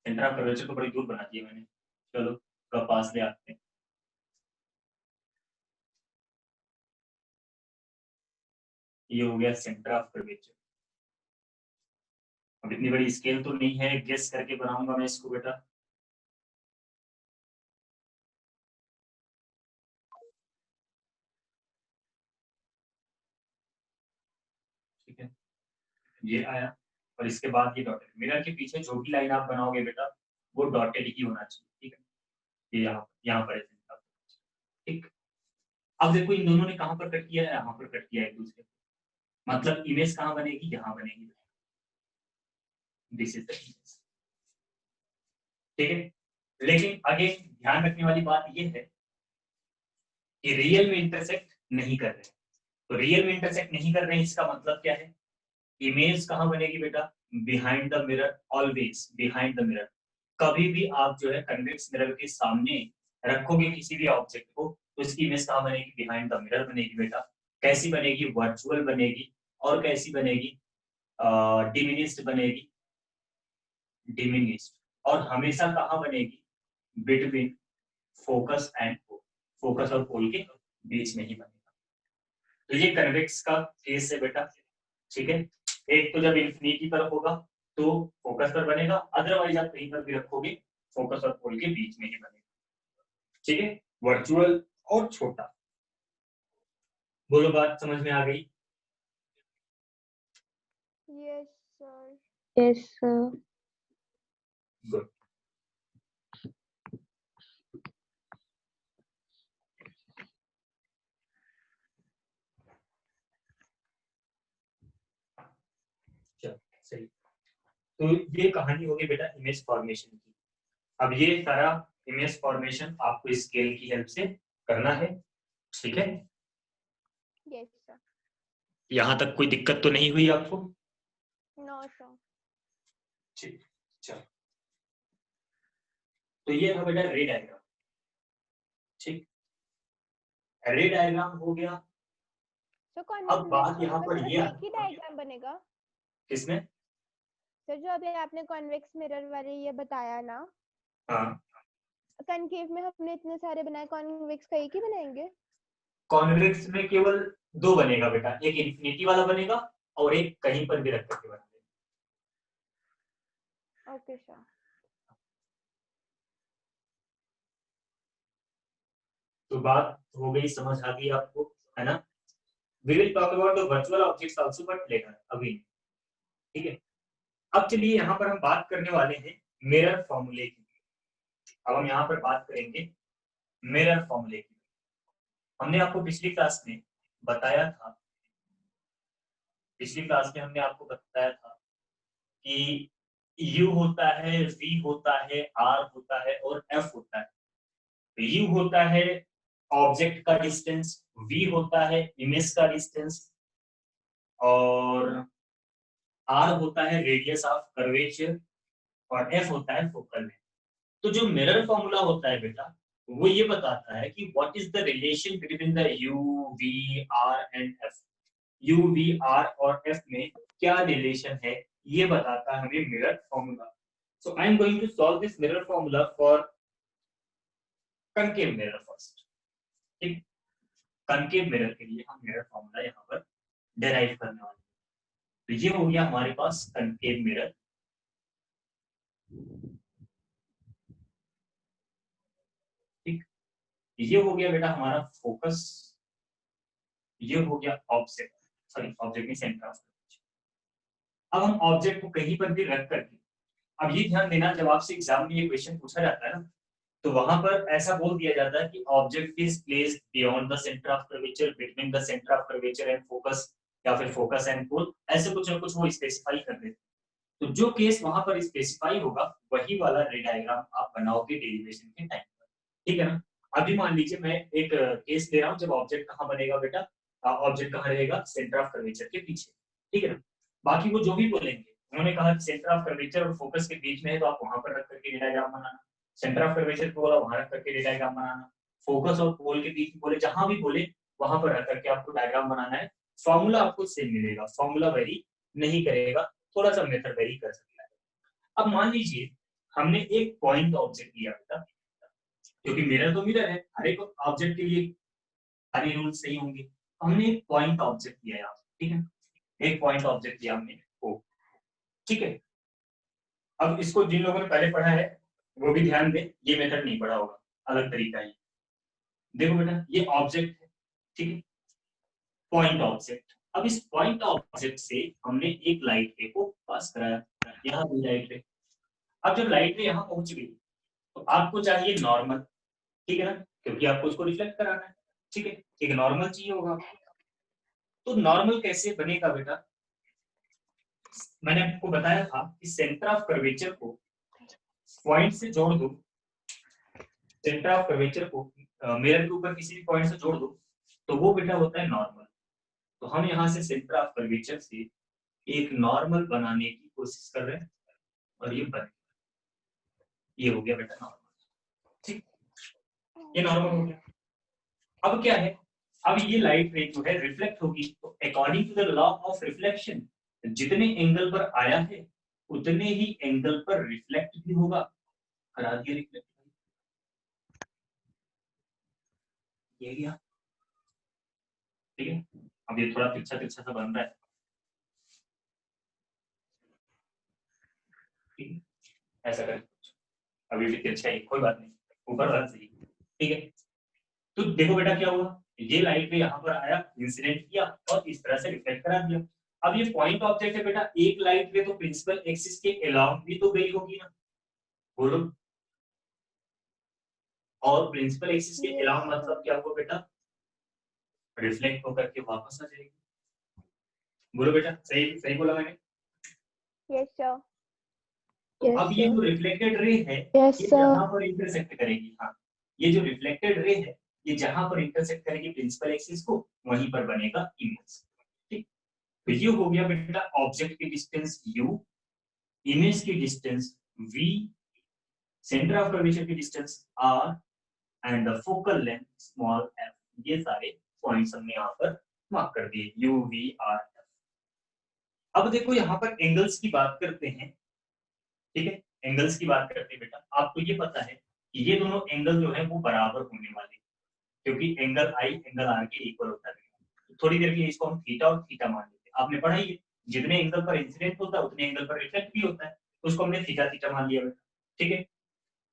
सेंटर ऑफ कर्वेचर को बड़ी दूर बना दिया मैंने, चलो थोड़ा पास ले आते हैं। ये हो गया सेंटर ऑफ कर्वेचर। अब इतनी बड़ी स्केल तो नहीं है, गेस करके बनाऊंगा मैं इसको बेटा। ठीक है, ये आया और इसके बाद ये डॉटेड। मिरर के पीछे जो भी लाइन आप बनाओगे बेटा वो डॉटेड ही होना चाहिए। ठीक है, ये यहाँ पर है। ठीक, अब देखो इन दोनों ने कहां पर कट किया है? यहाँ पर कट किया है एक दूसरे, मतलब इमेज कहां बनेगी? यहाँ बनेगी। This is the image. ठीक है, लेकिन अगेन ध्यान रखने वाली बात ये है कि रियल में इंटरसेक्ट नहीं कर रहे। तो रियल में इंटरसेक्ट नहीं कर रहे हैं, इसका मतलब क्या है? इमेज कहां बनेगी बेटा? Behind the mirror, always behind the mirror. कभी भी आप जो है कन्वेक्स मिरर के सामने रखोगे किसी भी ऑब्जेक्ट को तो इसकी इमेज कहां बनेगी? बिहाइंड द मिरर बनेगी बेटा। कैसी बनेगी? वर्चुअल बनेगी। और कैसी बनेगी? डिमिनिस्ड बनेगी, डिमिनिस्ड। और हमेशा कहां बनेगी? Between focus and pole, focus और पोल के बीच में ही बनेगा। तो ये कन्वेक्स का केस है बेटा। ठीक है, एक तो जब इंफिनिटी पर होगा तो फोकस पर बनेगा, अदरवाइज आप कहीं पर भी रखोगे फोकस और पोल के बीच में ही बनेगा। ठीक है, वर्चुअल और छोटा। बोलो बात समझ में आ गई? Yes sir. Yes, sir. Good. सही, तो ये कहानी होगी बेटा इमेज फॉर्मेशन की। अब ये सारा इमेज फॉर्मेशन आपको स्केल की हेल्प से करना है। ठीक है, यस सर। यहाँ तक कोई दिक्कत तो नहीं हुई आपको? No sir. ठीक, चलो तो ये था बेटा रे डायग्राम। ठीक, रे डायग्राम हो गया। सर अब बात यहाँ पर ये एक ही डायग्राम बनेगा? किसमें? सर जो अभी आपने कॉन्वेक्स मिरर वाले ये बताया ना, हाँ, कनकेव में हमने इतने सारे बनाए, कॉन्वेक्स का एक ही बनाएंगे? कॉन्वेक्स में केवल दो बनेगा बेटा, एक इंफिनिटी वाला बनेगा और एक कहीं पर भी रख करके बनेगा। Okay sir. तो बात हो गई, समझ आ गई आपको, है ना? We will talk about the virtual objects also but later, अभी। ठीक है, अब चलिए यहाँ पर हम बात करने वाले हैं मिरर फॉर्मूले की। अब हम यहाँ पर बात करेंगे मिरर फॉर्मूले की। हमने आपको पिछली क्लास में बताया था, हमने आपको बताया था कि U होता है, V होता है, R होता है और F होता है। तो U होता है ऑब्जेक्ट का डिस्टेंस, V होता है इमेज का डिस्टेंस और R होता है रेडियस ऑफ कर्वेचर और F होता है फोकल लेंथ। तो जो मिरर फॉर्मूला होता है बेटा वो ये बताता है कि what is the relation between the U, V, R and F। U, V, R और F में क्या रिलेशन है ये बताता है हमें mirror formula. So I am going to solve this mirror formula for concave mirror first. ठीक, concave mirror के लिए हम मिरर फॉर्मूला यहाँ पर डेराइव करने वाले हैं। तो ये हो गया हमारे पास कनकेव मिरर। ठीक, ये हो गया बेटा हमारा फोकस, ये हो गया ऑब्जेक्ट, सॉरी ऑब्जेक्ट में सेंटर ऑफ कर्वेचर। अब हम ऑब्जेक्ट को कहीं पर भी रख करके, अब ये ध्यान देना जब आपसे एग्जाम में ये क्वेश्चन पूछा जाता है ना तो वहां पर ऐसा बोल दिया जाता है कि object is placed beyond the centre of curvature, between the centre of curvature and focus, या फिर फोकस एंड पोल, ऐसे कुछ ना कुछ वो स्पेसिफाई कर देते। तो जो केस वहां पर स्पेसिफाई होगा वही वाला रे डायग्राम आप बनाओगे डेरिवेशन के टाइम पर, ठीक है ना। अभी मान लीजिए मैं एक केस ले रहा हूँ जब ऑब्जेक्ट कहाँ बनेगा बेटा, ऑब्जेक्ट कहाँ रहेगा, सेंटर ऑफ कर्वेचर के पीछे, ठीक है ना। बाकी वो जो भी बोलेंगे, उन्होंने कहा कि सेंटर ऑफ कर्वेचर और फोकस के बीच में है तो आप वहां पर रख करके रे diagram banana, centre of curvature को बोला वहां रख करके रे डायग्राम बनाना, फोकस और पोल के बीच में बोले जहां भी बोले वहां पर रख करके आपको डायग्राम बनाना है। फॉर्मूला आपको सेम मिलेगा, फॉर्मूला वेरी नहीं करेगा, थोड़ा सा मेथड वेरी कर सकता है। अब मान लीजिए हमने एक पॉइंट ऑब्जेक्ट लिया बेटा, क्योंकि मिरर तो मिरर है, हर एक ऑब्जेक्ट के लिए सारे रूल सही होंगे। हमने एक पॉइंट ऑब्जेक्ट लिया यहाँ, ठीक है, एक पॉइंट ऑब्जेक्ट लिया हमने ओ, ठीक है। अब इसको जिन लोगों ने पहले पढ़ा है वो भी ध्यान दें, ये मेथड नहीं पढ़ा होगा, अलग तरीका है। देखो बेटा ये ऑब्जेक्ट है, ठीक है, पॉइंट ऑब्जेक्ट। अब इस पॉइंट ऑब्जेक्ट से हमने एक लाइट रे को पास कराया, यहाँ भी लाइट रे। अब जब लाइट रे यहाँ पहुंच गई तो आपको चाहिए नॉर्मल, ठीक है ना, क्योंकि आपको उसको रिफ्लेक्ट कराना है, ठीक है, एक नॉर्मल चाहिए होगा। तो नॉर्मल कैसे बनेगा बेटा, मैंने आपको बताया था कि सेंटर ऑफ कर्वेचर को पॉइंट से जोड़ दो, सेंटर ऑफ कर्वेचर को मिरर के ऊपर किसी भी पॉइंट से जोड़ दो तो वो बेटा होता है नॉर्मल। तो हम यहाँ से सेंटर ऑफ कर्वेचर से एक नॉर्मल बनाने की कोशिश कर रहे हैं और ये बन, ये हो गया बेटा नॉर्मल, ठीक, ये नॉर्मल हो गया। अब क्या है, अब ये लाइट रे जो है रिफ्लेक्ट होगी, तो according to the law of reflection जितने एंगल पर आया है उतने ही एंगल पर रिफ्लेक्ट भी होगा। करा दिया रिफ्लेक्ट, ये गया, ठीक है। अब ये थोड़ा तिरछा तिरछा सा बन रहा है, ठीक है, ऐसा करें, अभी भी तिरछा है, कोई बात नहीं, ऊपर वाला सही, ठीक है। तो देखो बेटा क्या हुआ, ये लाइट में यहाँ पर आया, इंसिडेंट किया और इस तरह से रिफ्लेक्ट करा दिया। अब ये पॉइंट ऑब्जेक्ट है बेटा, एक लाइट में तो प्रिंसिपल एक्सिस के अलाउंग भी तो गई होगी ना, बोलो। और प्रिंसिपल एक्सिस के अलाउंग मतलब क्या हुआ बेटा, रिफ्लेक्ट होकर के वापस आ जाएगी, बोलो बेटा, सही सही बोला मैंने। Yes sir. तो अब ये जो रिफ्लेक्टेड रे है Yes, ये sir. जहां पर इंटरसेक्ट करेगी, हाँ, ये जो रिफ्लेक्टेड रे है ये जहां पर इंटरसेक्ट करेगी प्रिंसिपल एक्सिस को वहीं पर बनेगा इमेज, ठीक। तो ये हो गया बेटा ऑब्जेक्ट की डिस्टेंस u, इमेज की distance v, centre of curvature की distance r and the focal length small f। ये सारे पॉइंट्स हमने यहाँ पर मार्क कर दिए, u v r f। अब देखो यहाँ पर एंगल्स की बात करते हैं, ठीक है, एंगल्स की बात करते हैं बेटा। आपको ये पता है कि ये दोनों एंगल जो है वो बराबर होने वाले, क्योंकि एंगल आई एंगल आर के इक्वल होता है। तो थोड़ी देर के लिए इसको हम थीटा और थीटा मान लेते हैं, आपने पढ़ा ही है, जितने एंगल पर इंसिडेंट होता है उतने एंगल पर रिफ्लेक्ट भी होता है, तो उसको हमने थीटा थीटा मान लिया बेटा, ठीक है।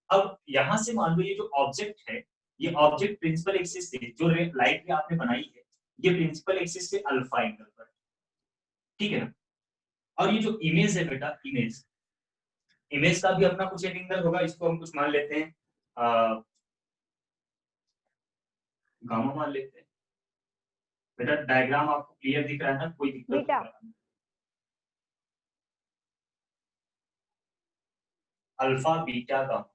अब यहाँ से मान लो ये जो ऑब्जेक्ट है, ये ऑब्जेक्ट प्रिंसिपल एक्सिस से जो लाइट भी आपने बनाई है ये प्रिंसिपल एक्सिस से अल्फा एंगल पर, ठीक है ना। और ये जो इमेज है बेटा, इमेज, इमेज का भी अपना कुछ एक एंगल होगा, इसको हम कुछ मान लेते हैं गामा मान लेते हैं। बेटा डायग्राम आपको क्लियर दिख रहा है ना, कोई दिक्कत बीटा। नहीं, अल्फा बीटा गामा।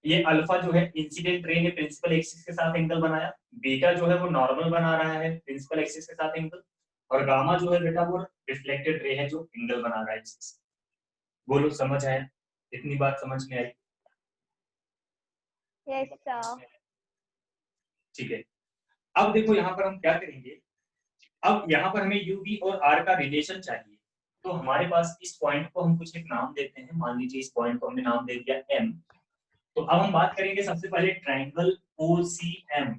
ये अल्फा जो है इंसिडेंट रे ने प्रिंसिपल एक्सिस के साथ एंगल बनाया, बीटा जो है वो नॉर्मल बना रहा है प्रिंसिपल एक्सिस के साथ एंगल, और गामा जो है बेटा वो रिफ्लेक्टेड रे है जो एंगल बना रहा है इसके साथ। बोलो समझ आया, इतनी बात समझ में आई? Yes sir. ठीक है। अब देखो यहाँ पर हम क्या करेंगे, अब यहाँ पर हमें u v और r का रिलेशन चाहिए, तो हमारे पास इस पॉइंट को हम कुछ एक नाम देते हैं, मान लीजिए इस पॉइंट को हमने नाम दे दिया m। तो अब हम बात करेंगे सबसे पहले ट्रायंगल OCM,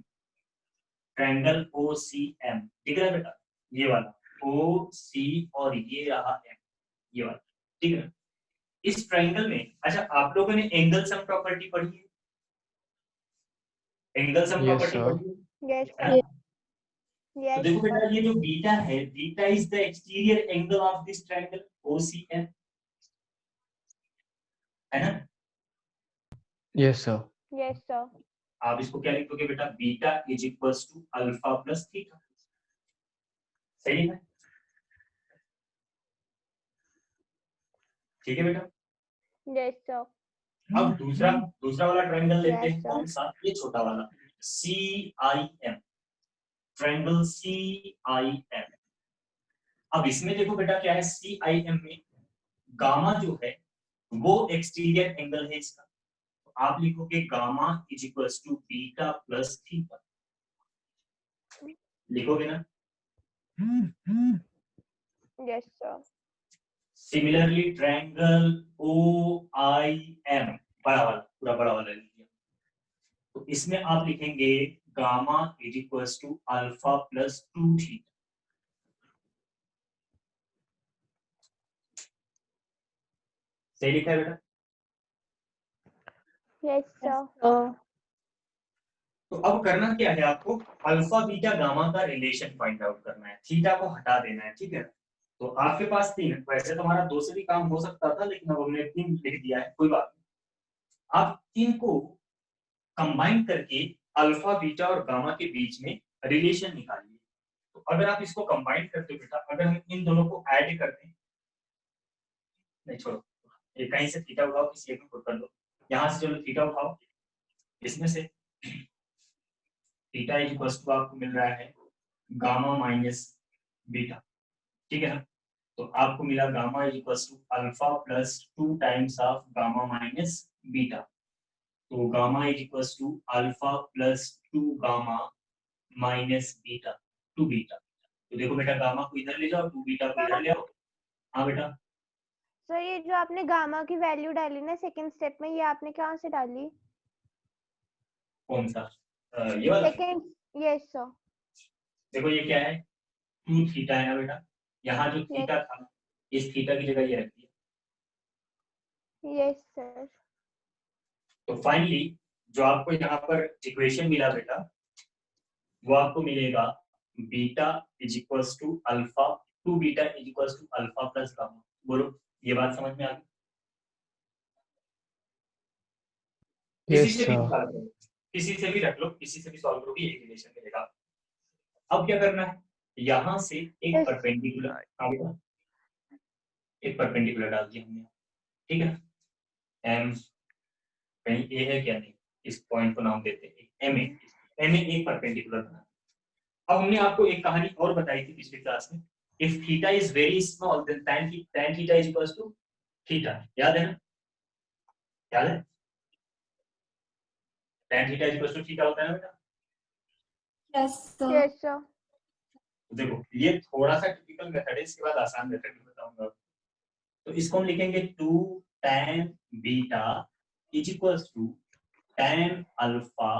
ट्रायंगल OCM दिख रहा है बेटा, ये वाला OC और ये रहा M, ये वाला, ठीक है। इस ट्रायंगल में, अच्छा आप लोगों ने एंगल सम प्रॉपर्टी पढ़ी है, angle sum Yes, property sir. पढ़ी है, यस है ना? तो यस देखो बेटा ये जो बीटा है, beta is the exterior angle of this triangle OCM, है ना? Yes, sir. Yes sir. आप इसको क्या लिखोगे बेटा, beta is equals to alpha plus theta. सही है, ठीक है बेटा। Yes sir. अब दूसरा वाला ट्रायंगल लेते Yes, हैं, sir. कौन सा, ये छोटा वाला C I M, triangle C I M. अब इसमें देखो बेटा क्या है, सी आई एम में गामा जो है वो एक्सटीरियर एंगल है इसका, तो आप लिखोगे gamma is equals to beta plus theta, लिखोगे ना। Yes sir. Similarly triangle O I M, बड़ा वाला, पूरा बड़ा वाला लिखिए, तो इसमें आप लिखेंगे gamma is equals to alpha plus 2 theta. सही लिखा है बेटा। Yes sir. तो अब करना क्या है आपको, अल्फा बीटा गामा का रिलेशन फाइंड आउट करना है, थीटा को हटा देना है, ठीक है। तो आपके पास 3, वैसे तो हमारा 2 से भी काम हो सकता था, लेकिन अब हमने 3 लिख दिया है, कोई बात नहीं। आप 3 को कंबाइन करके अल्फा बीटा और गामा के बीच में रिलेशन निकालिए। तो अगर आप इसको कंबाइन करते हो बेटा, अगर हम इन दोनों को ऐड करते हैं, नहीं छोड़ो, ये कहीं से थीटा उठाओ, किसी एक में पुट कर लो, यहाँ से चलो थीटा उठाओ, इसमें से थीटा इज इक्वल टू आपको मिल रहा है गामा माइनस बीटा, ठीक है ना। तो आपको मिला gamma is equal to alpha plus 2 times of gamma minus beta, तो gamma is equal to alpha plus 2 gamma minus beta, 2 beta. तो देखो बेटा, गामा को इधर ले जाओ, 2 बीटा को इधर ले आओ। हाँ बेटा, सर ये जो आपने गामा की वैल्यू डाली ना सेकंड स्टेप में, ये आपने कहाँ से डाली? कौन सा, ये वाला। Second, yes sir. देखो ये क्या है, 2 थीटा है ना बेटा, यहाँ जो थीटा था इस थीटा की जगह ये रख दिया। Yes sir. तो फाइनली जो आपको यहाँ पर इक्वेशन मिला बेटा, वो आपको मिलेगा beta is equals to alpha, 2 beta is equals to alpha plus gamma. बोलो, ये बात समझ में आ गई? Yes, किसी से भी sir. निकाल दो, किसी से भी रख लो, किसी से भी सॉल्व करो, एक रिलेशन मिलेगा। अब क्या करना है, यहाँ से एक Yes. परपेंडिकुलर, एक परपेंडिकुलर डाल दिया हमने, ठीक है। एम कहीं ए है क्या, नहीं, इस पॉइंट को नाम देते हैं एम ए, एम ए एक परपेंडिकुलर बना। अब हमने आपको एक कहानी और बताई थी पिछली क्लास में, if theta is very small then tan theta is equals to theta, याद है ना, याद है, tan theta is equals to theta होता है ना बेटा। Yes, sir. Yes sir. देखो ये थोड़ा सा टिपिकल मेथड है, इसके बाद आसान मेथड भी बताऊंगा। तो इसको हम लिखेंगे 2 tan beta is equals to tan alpha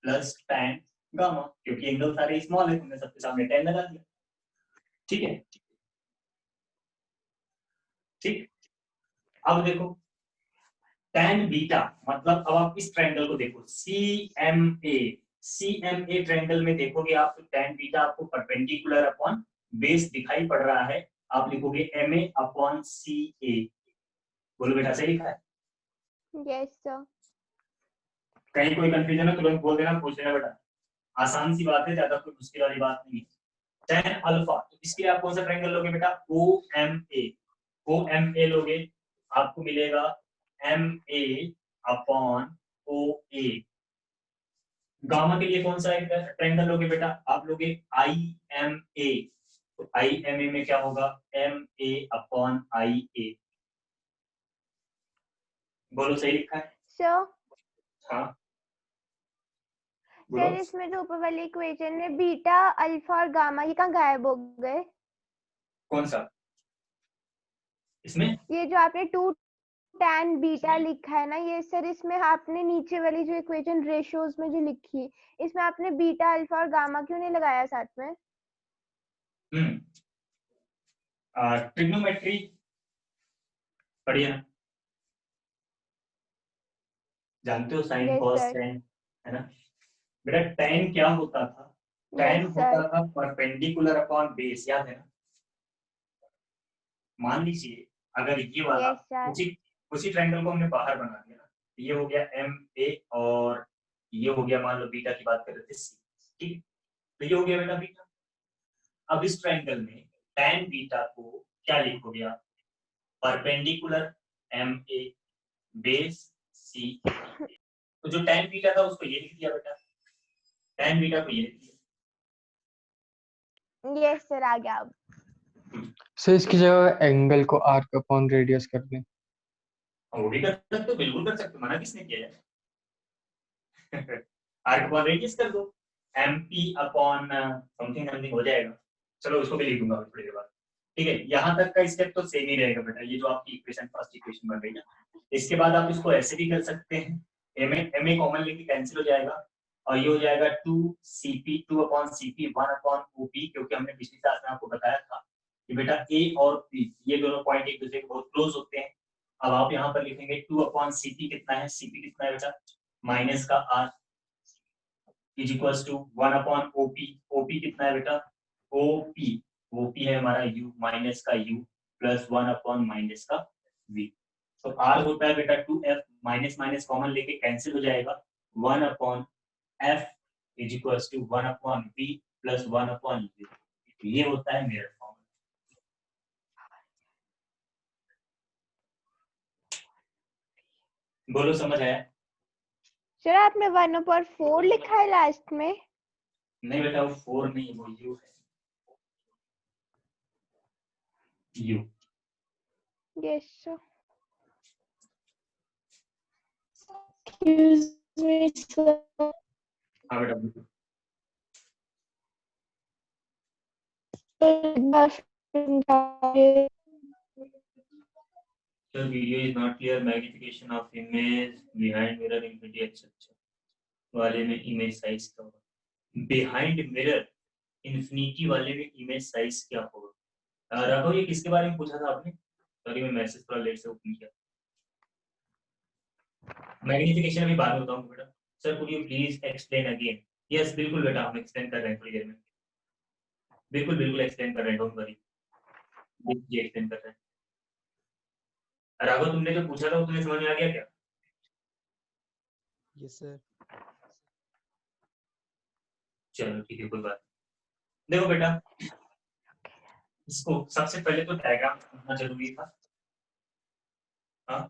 plus tan gamma, क्योंकि एंगल सारे स्मॉल है, तुमने सबके सामने tan लगा दिया, ठीक है। ठीक, अब देखो tan बीटा मतलब, अब आप इस ट्रायंगल को देखो CMA ट्रायंगल में देखोगे आप, तो tan बीटा आपको परपेंडिकुलर अपॉन बेस दिखाई पड़ रहा है, आप लिखोगे MA अपॉन CA। बोलो बेटा, सही लिखा है? Yes sir. कहीं कोई कंफ्यूजन है तुरंत बोल देना, पूछ लेना बेटा, आसान सी बात है, ज्यादा कोई मुश्किल वाली बात नहीं है। tan अल्फा, तो इसके लिए आप कौन सा ट्रायंगल लोगे बेटा, OMA लोगे, आपको मिलेगा MA अपॉन OA। गामा के लिए कौन सा एक ट्रायंगल लोगे बेटा, आप लोगे IMA, तो IMA में क्या होगा, MA अपॉन IA। बोलो, सही लिखा है? सर हाँ बोलो। सर इसमें जो ऊपर वाली इक्वेशन में बीटा अल्फा और गामा, ये कहाँ गायब हो गए? कौन सा, इसमें ये जो आपने 2 tan बीटा लिखा है ना, ये सर इसमें आपने नीचे वाली जो इक्वेशन रेशियोज में जो लिखी, इसमें आपने बीटा अल्फा और गामा क्यों नहीं लगाया साथ में? ट्रिग्नोमेट्री पढ़िए ना, जानते हो sine Yes, cos sir. Tan, है ना बेटा। tan क्या होता था, tan Yes, होता sir. था परपेंडिकुलर अपॉन बेस, याद है ना। मान लीजिए अगर ये वाला Yes, sir. उसी ट्रायंगल को हमने बाहर बना दिया ना, ये हो गया एम ए और ये हो गया, मान लो बीटा की बात कर रहे थे सी, ठीक। तो ये हो गया बेटा बीटा। अब इस ट्रायंगल में tan बीटा को क्या लिखोगे आप? Perpendicular M A base C. तो जो tan बीटा था उसको ये लिख दिया बेटा, tan बीटा को ये लिख दिया। यस सर, आ गया अब। सर इसकी जगह एंगल को आर्क अपॉन रेडियस कर दें। वो भी कर सकते हो, बिल्कुल कर सकते हो, मना किसने किया है? आर्क अपॉन रेडियस कर दो, mp अपॉन समथिंग समथिंग हो जाएगा। चलो उसको भी लिख दूंगा थोड़ी देर बाद, ठीक है। यहाँ तक का स्टेप तो सेम ही रहेगा बेटा, ये जो आपकी इक्वेशन फर्स्ट इक्वेशन बन रही है। इसके बाद आप इसको ऐसे भी कर सकते हैं, ma कॉमन लेके कैंसिल हो जाएगा और ये हो जाएगा 2cp 2 upon cp 1 upon op, क्योंकि हमने पिछली क्लास में आपको बताया था कि बेटा a और p ये दोनों पॉइंट एक दूसरे के बहुत क्लोज होते हैं। अब आप यहाँ पर लिखेंगे 2 अपॉन cp कितना है, cp कितना है बेटा माइनस का r is equals to 1 upon op, op कितना है बेटा op है हमारा u माइनस का u प्लस 1 अपॉन माइनस का v। तो r होता है बेटा 2f, माइनस माइनस कॉमन लेके कैंसिल हो जाएगा, 1 upon f is equals to 1 upon v plus 1 upon u। ये होता है मिरर फॉर्म। बोलो समझ आया? सर आपने 1/4 लिखा है लास्ट में। नहीं बेटा वो 4 नहीं, वो u है, u। Yes sir. Excuse me, sir. हाँ बेटा बिल्कुल। Sir, video is not clear. Magnification of image behind mirror infinity etc. वाले में इमेज साइज क्या होगा? बिहाइंड मिरर इन्फिनिटी वाले में इमेज साइज क्या होगा? राघव ये किसके बारे में पूछा था आपने? सॉरी मैं मैसेज थोड़ा लेट से ओपन किया। मैग्निफिकेशन अभी बाद में बताऊंगा बेटा। Sir could you please explain again? Yes बिल्कुल बेटा, हम एक्सप्लेन कर रहे हैं थोड़ी देर में, बिल्कुल बिल्कुल एक्सप्लेन कर रहे हैं, डोंट वरी, जी एक्सप्लेन कर रहे हैं। राघव तुमने जो पूछा था वो तुम्हें समझ में आ गया क्या? Yes sir. चलो ठीक है कोई बात। देखो बेटा इसको सबसे पहले तो डायग्राम समझना जरूरी था। हाँ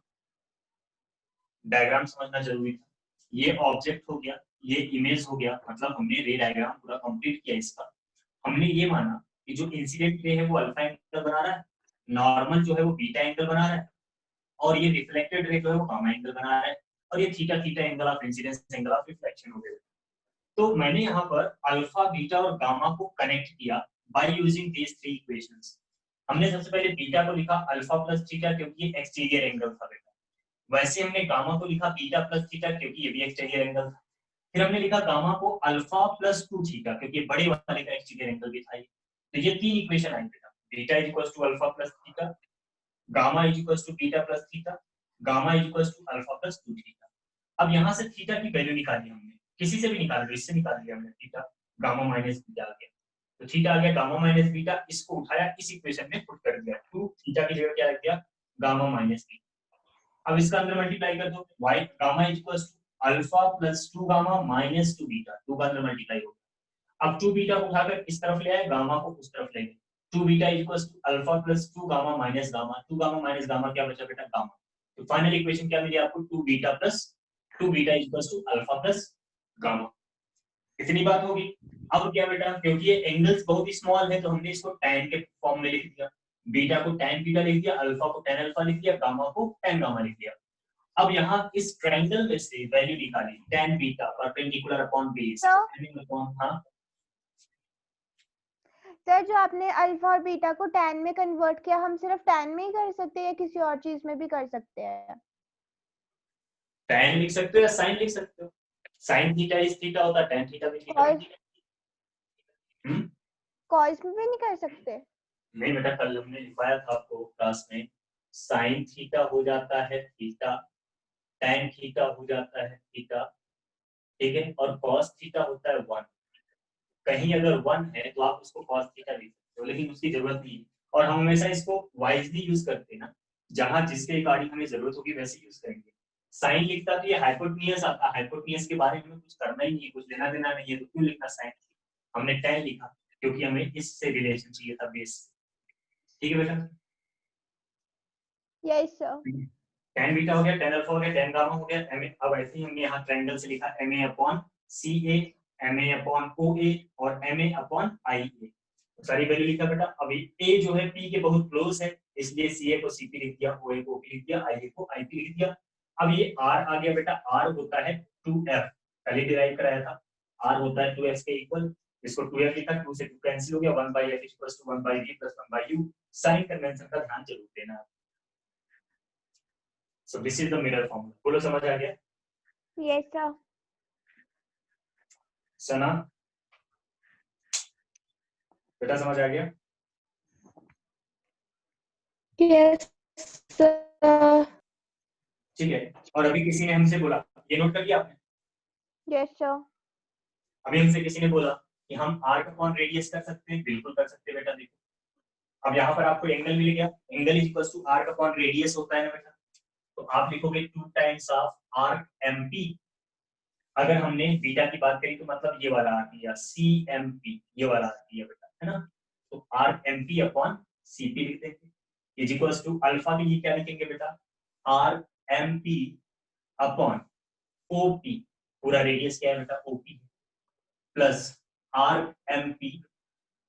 डायग्राम समझना जरूरी था। ये ऑब्जेक्ट हो गया, ये इमेज हो गया, मतलब हमने रे डायग्राम पूरा कंप्लीट किया इसका। हमने ये माना कि जो इंसिडेंट रे है वो अल्फा एंगल बना रहा है, नॉर्मल जो है वो बीटा एंगल बना रहा है, और ये रिफ्लेक्टेड रे जो है वो गामा एंगल बना रहा है, और ये theta theta angle of incidence angle of reflection हो गया। तो मैंने यहाँ पर अल्फा बीटा और गामा को कनेक्ट किया by using these three equations. हमने सबसे पहले बीटा को लिखा अल्फा प्लस थीटा क्योंकि ये एक्सटीरियर एंगल था बेटा। वैसे हमने गामा को लिखा बीटा प्लस थीटा क्योंकि ये भी एक्सटीरियर एंगल था। फिर हमने लिखा गामा को अल्फा प्लस 2 थीटा क्योंकि बड़े वाले का एक्सटीरियर एंगल भी था। तो ये तीन इक्वेशन आई बेटा, beta is equals to alpha plus theta, gamma is equals to beta plus theta, gamma is equals to alpha plus 2 theta. अब यहाँ से थीटा की वैल्यू निकाली हमने, किसी से भी निकाल लो, इससे निकाल लिया हमने थीटा, गामा माइनस बीटा आ गया। तो थीटा आ गया गामा माइनस बीटा, इसको उठाया इस इक्वेशन में पुट कर दिया, 2 थीटा की जगह क्या रख दिया गामा माइनस बीटा। अब इसका अंदर मल्टीप्लाई कर दो, y gamma is equals to alpha plus 2 gamma minus 2 beta, 2 का अंदर मल्टीप्लाई हो गया। अब 2 बीटा को उठाकर इस तरफ ले आए, गामा को उस तरफ ले गए, 2 beta is equals to alpha plus 2 gamma minus gamma, 2 gamma minus gamma क्या बचा बेटा गामा। तो फाइनल इक्वेशन क्या मिली आपको 2 beta plus 2 beta equals to alpha plus gamma. इतनी बात होगी। अब क्या बेटा क्योंकि ये एंगल्स बहुत ही स्मॉल है तो हमने इसको tan के फॉर्म में लिख दिया, बीटा को tan बीटा लिख दिया, अल्फा को tan अल्फा लिख दिया, गामा को tan गामा लिख दिया। अब यहाँ इस ट्रायंगल में से वैल्यू निकाली tan beta perpendicular upon base upon. हाँ सर जो आपने अल्फा और बीटा को tan में कन्वर्ट किया, हम सिर्फ tan में ही कर सकते हैं या किसी और चीज में भी कर सकते हैं? tan लिख सकते हो या sin लिख सकते हो, sin थीटा इज थीटा होता है, tan थीटा भी थीटा होता है। कॉस में भी नहीं कर सकते? नहीं बेटा कल हमने लिखवाया था आपको क्लास में, sin थीटा हो जाता है थीटा, tan थीटा हो जाता है थीटा, ठीक है, और cos थीटा होता है 1। कहीं अगर 1 है तो आप उसको cos थीटा लिख सकते हो, लेकिन उसकी जरूरत नहीं है। और हम हमेशा इसको वाइजली यूज करते हैं ना, जहां जिसके अकॉर्डिंग हमें जरूरत होगी वैसे यूज करेंगे। साइन लिखता तो ये हाइपोटेन्यूज आता, हाइपोटेन्यूज के बारे में कुछ करना ही नहीं है, कुछ लेना देना नहीं है, तो क्यों लिखना साइन? हमने tan लिखा क्योंकि हमें इससे रिलेशन चाहिए था बेस। ठीक है बेटा? Yes sir. tan बीटा हो गया, tan अल्फा हो गया, tan गामा हो गया, ma। अब ऐसे ही हमने यहाँ ट्रायंगल से लिखा ma upon ca, ma upon oa और ma अपॉन ia। सारी वैल्यू लिखा बेटा। अभी a जो है p के बहुत क्लोज है, इसलिए ca को cp लिख दिया, oa को p लिख दिया, ia को ip लिख दिया। अब ये r आ गया बेटा, r होता है 2f, पहले डिराइव कराया था, r होता है 2f के इक्वल, इसको 2f लिखा, 2 से 2 कैंसिल हो गया, 1/f equals to 1/v plus 1/u। Sign convention का ध्यान जरूर देना। So this is the mirror formula. बोलो समझ आ गया? Yes sir. सना बेटा समझ आ गया? Yes sir. ठीक है। और अभी किसी ने हमसे बोला, ये नोट कर लिया आपने? Yes sir. अभी हमसे किसी ने बोला कि हम आर्क अपॉन रेडियस कर सकते हैं, बिल्कुल कर सकते हैं बेटा। देखो अब यहाँ पर आपको एंगल मिल गया, angle is equal to arc upon radius होता है ना बेटा, तो आप लिखोगे 2 टाइम्स ऑफ आर्क एमपी। अगर हमने बीटा की बात करी तो मतलब ये वाला आर्क लिया सीएमपी, ये वाला आर्क लिया बेटा, है ना, तो आर्क एमपी अपॉन सीपी लिख देंगे, इज इक्वल टू अल्फा के लिए क्या लिखेंगे बेटा, आर्क एमपी अपॉन ओपी, पूरा रेडियस क्या है बेटा ओपी, प्लस आर्क एमपी,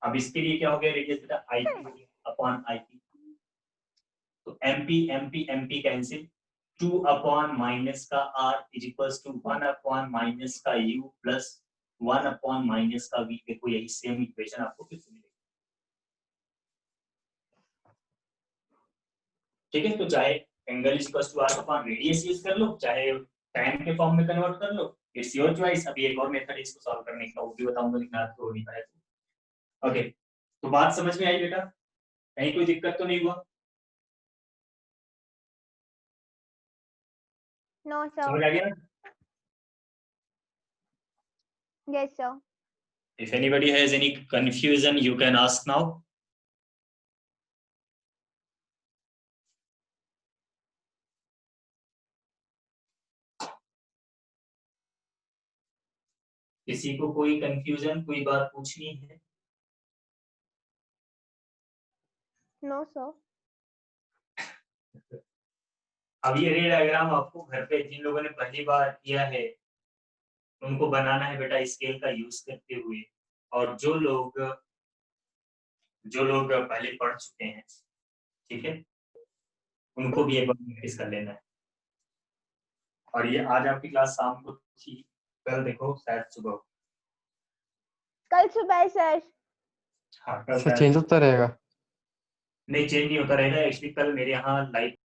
अब इसके लिए क्या हो गया रेडियस बेटा आईपी हो गया अपॉन आईपी, तो MP MP MP cancel, 2 upon minus का r is equals to 1 upon minus का u प्लस 1 अपॉन माइनस का v। देखो यही सेम इक्वेशन आपको फिर से मिलेगी। ठीक है, तो चाहे angle is equals to r upon radius use कर लो, चाहे टाइम के फॉर्म में कन्वर्ट कर लो, इट्स योर चॉइस। अभी एक और मेथड है इसको सॉल्व करने का, वो भी बताऊंगा, लेकिन आपको हो नहीं पाया। ओके, तो बात समझ में आई बेटा? कहीं कोई दिक्कत तो नहीं हुआ? नो समझ सर। आ गया? Yes sir. If anybody has any confusion, you can ask now. किसी को कोई कंफ्यूजन, कोई बात पूछनी है? No sir. अब ये रे डायग्राम आपको घर पे जिन लोगों ने पहली बार किया है उनको बनाना है बेटा स्केल का यूज करते हुए, और जो लोग पहले पढ़ चुके हैं, ठीक है, उनको भी एक बार प्रैक्टिस कर लेना है। और ये आज आपकी क्लास शाम को थी, कल देखो शायद सुबह। कल सुबह सर। हाँ कल सर चेंज होता रहेगा? नहीं, चेंज नहीं होता रहेगा, एक्चुअली कल मेरे यहाँ लाइव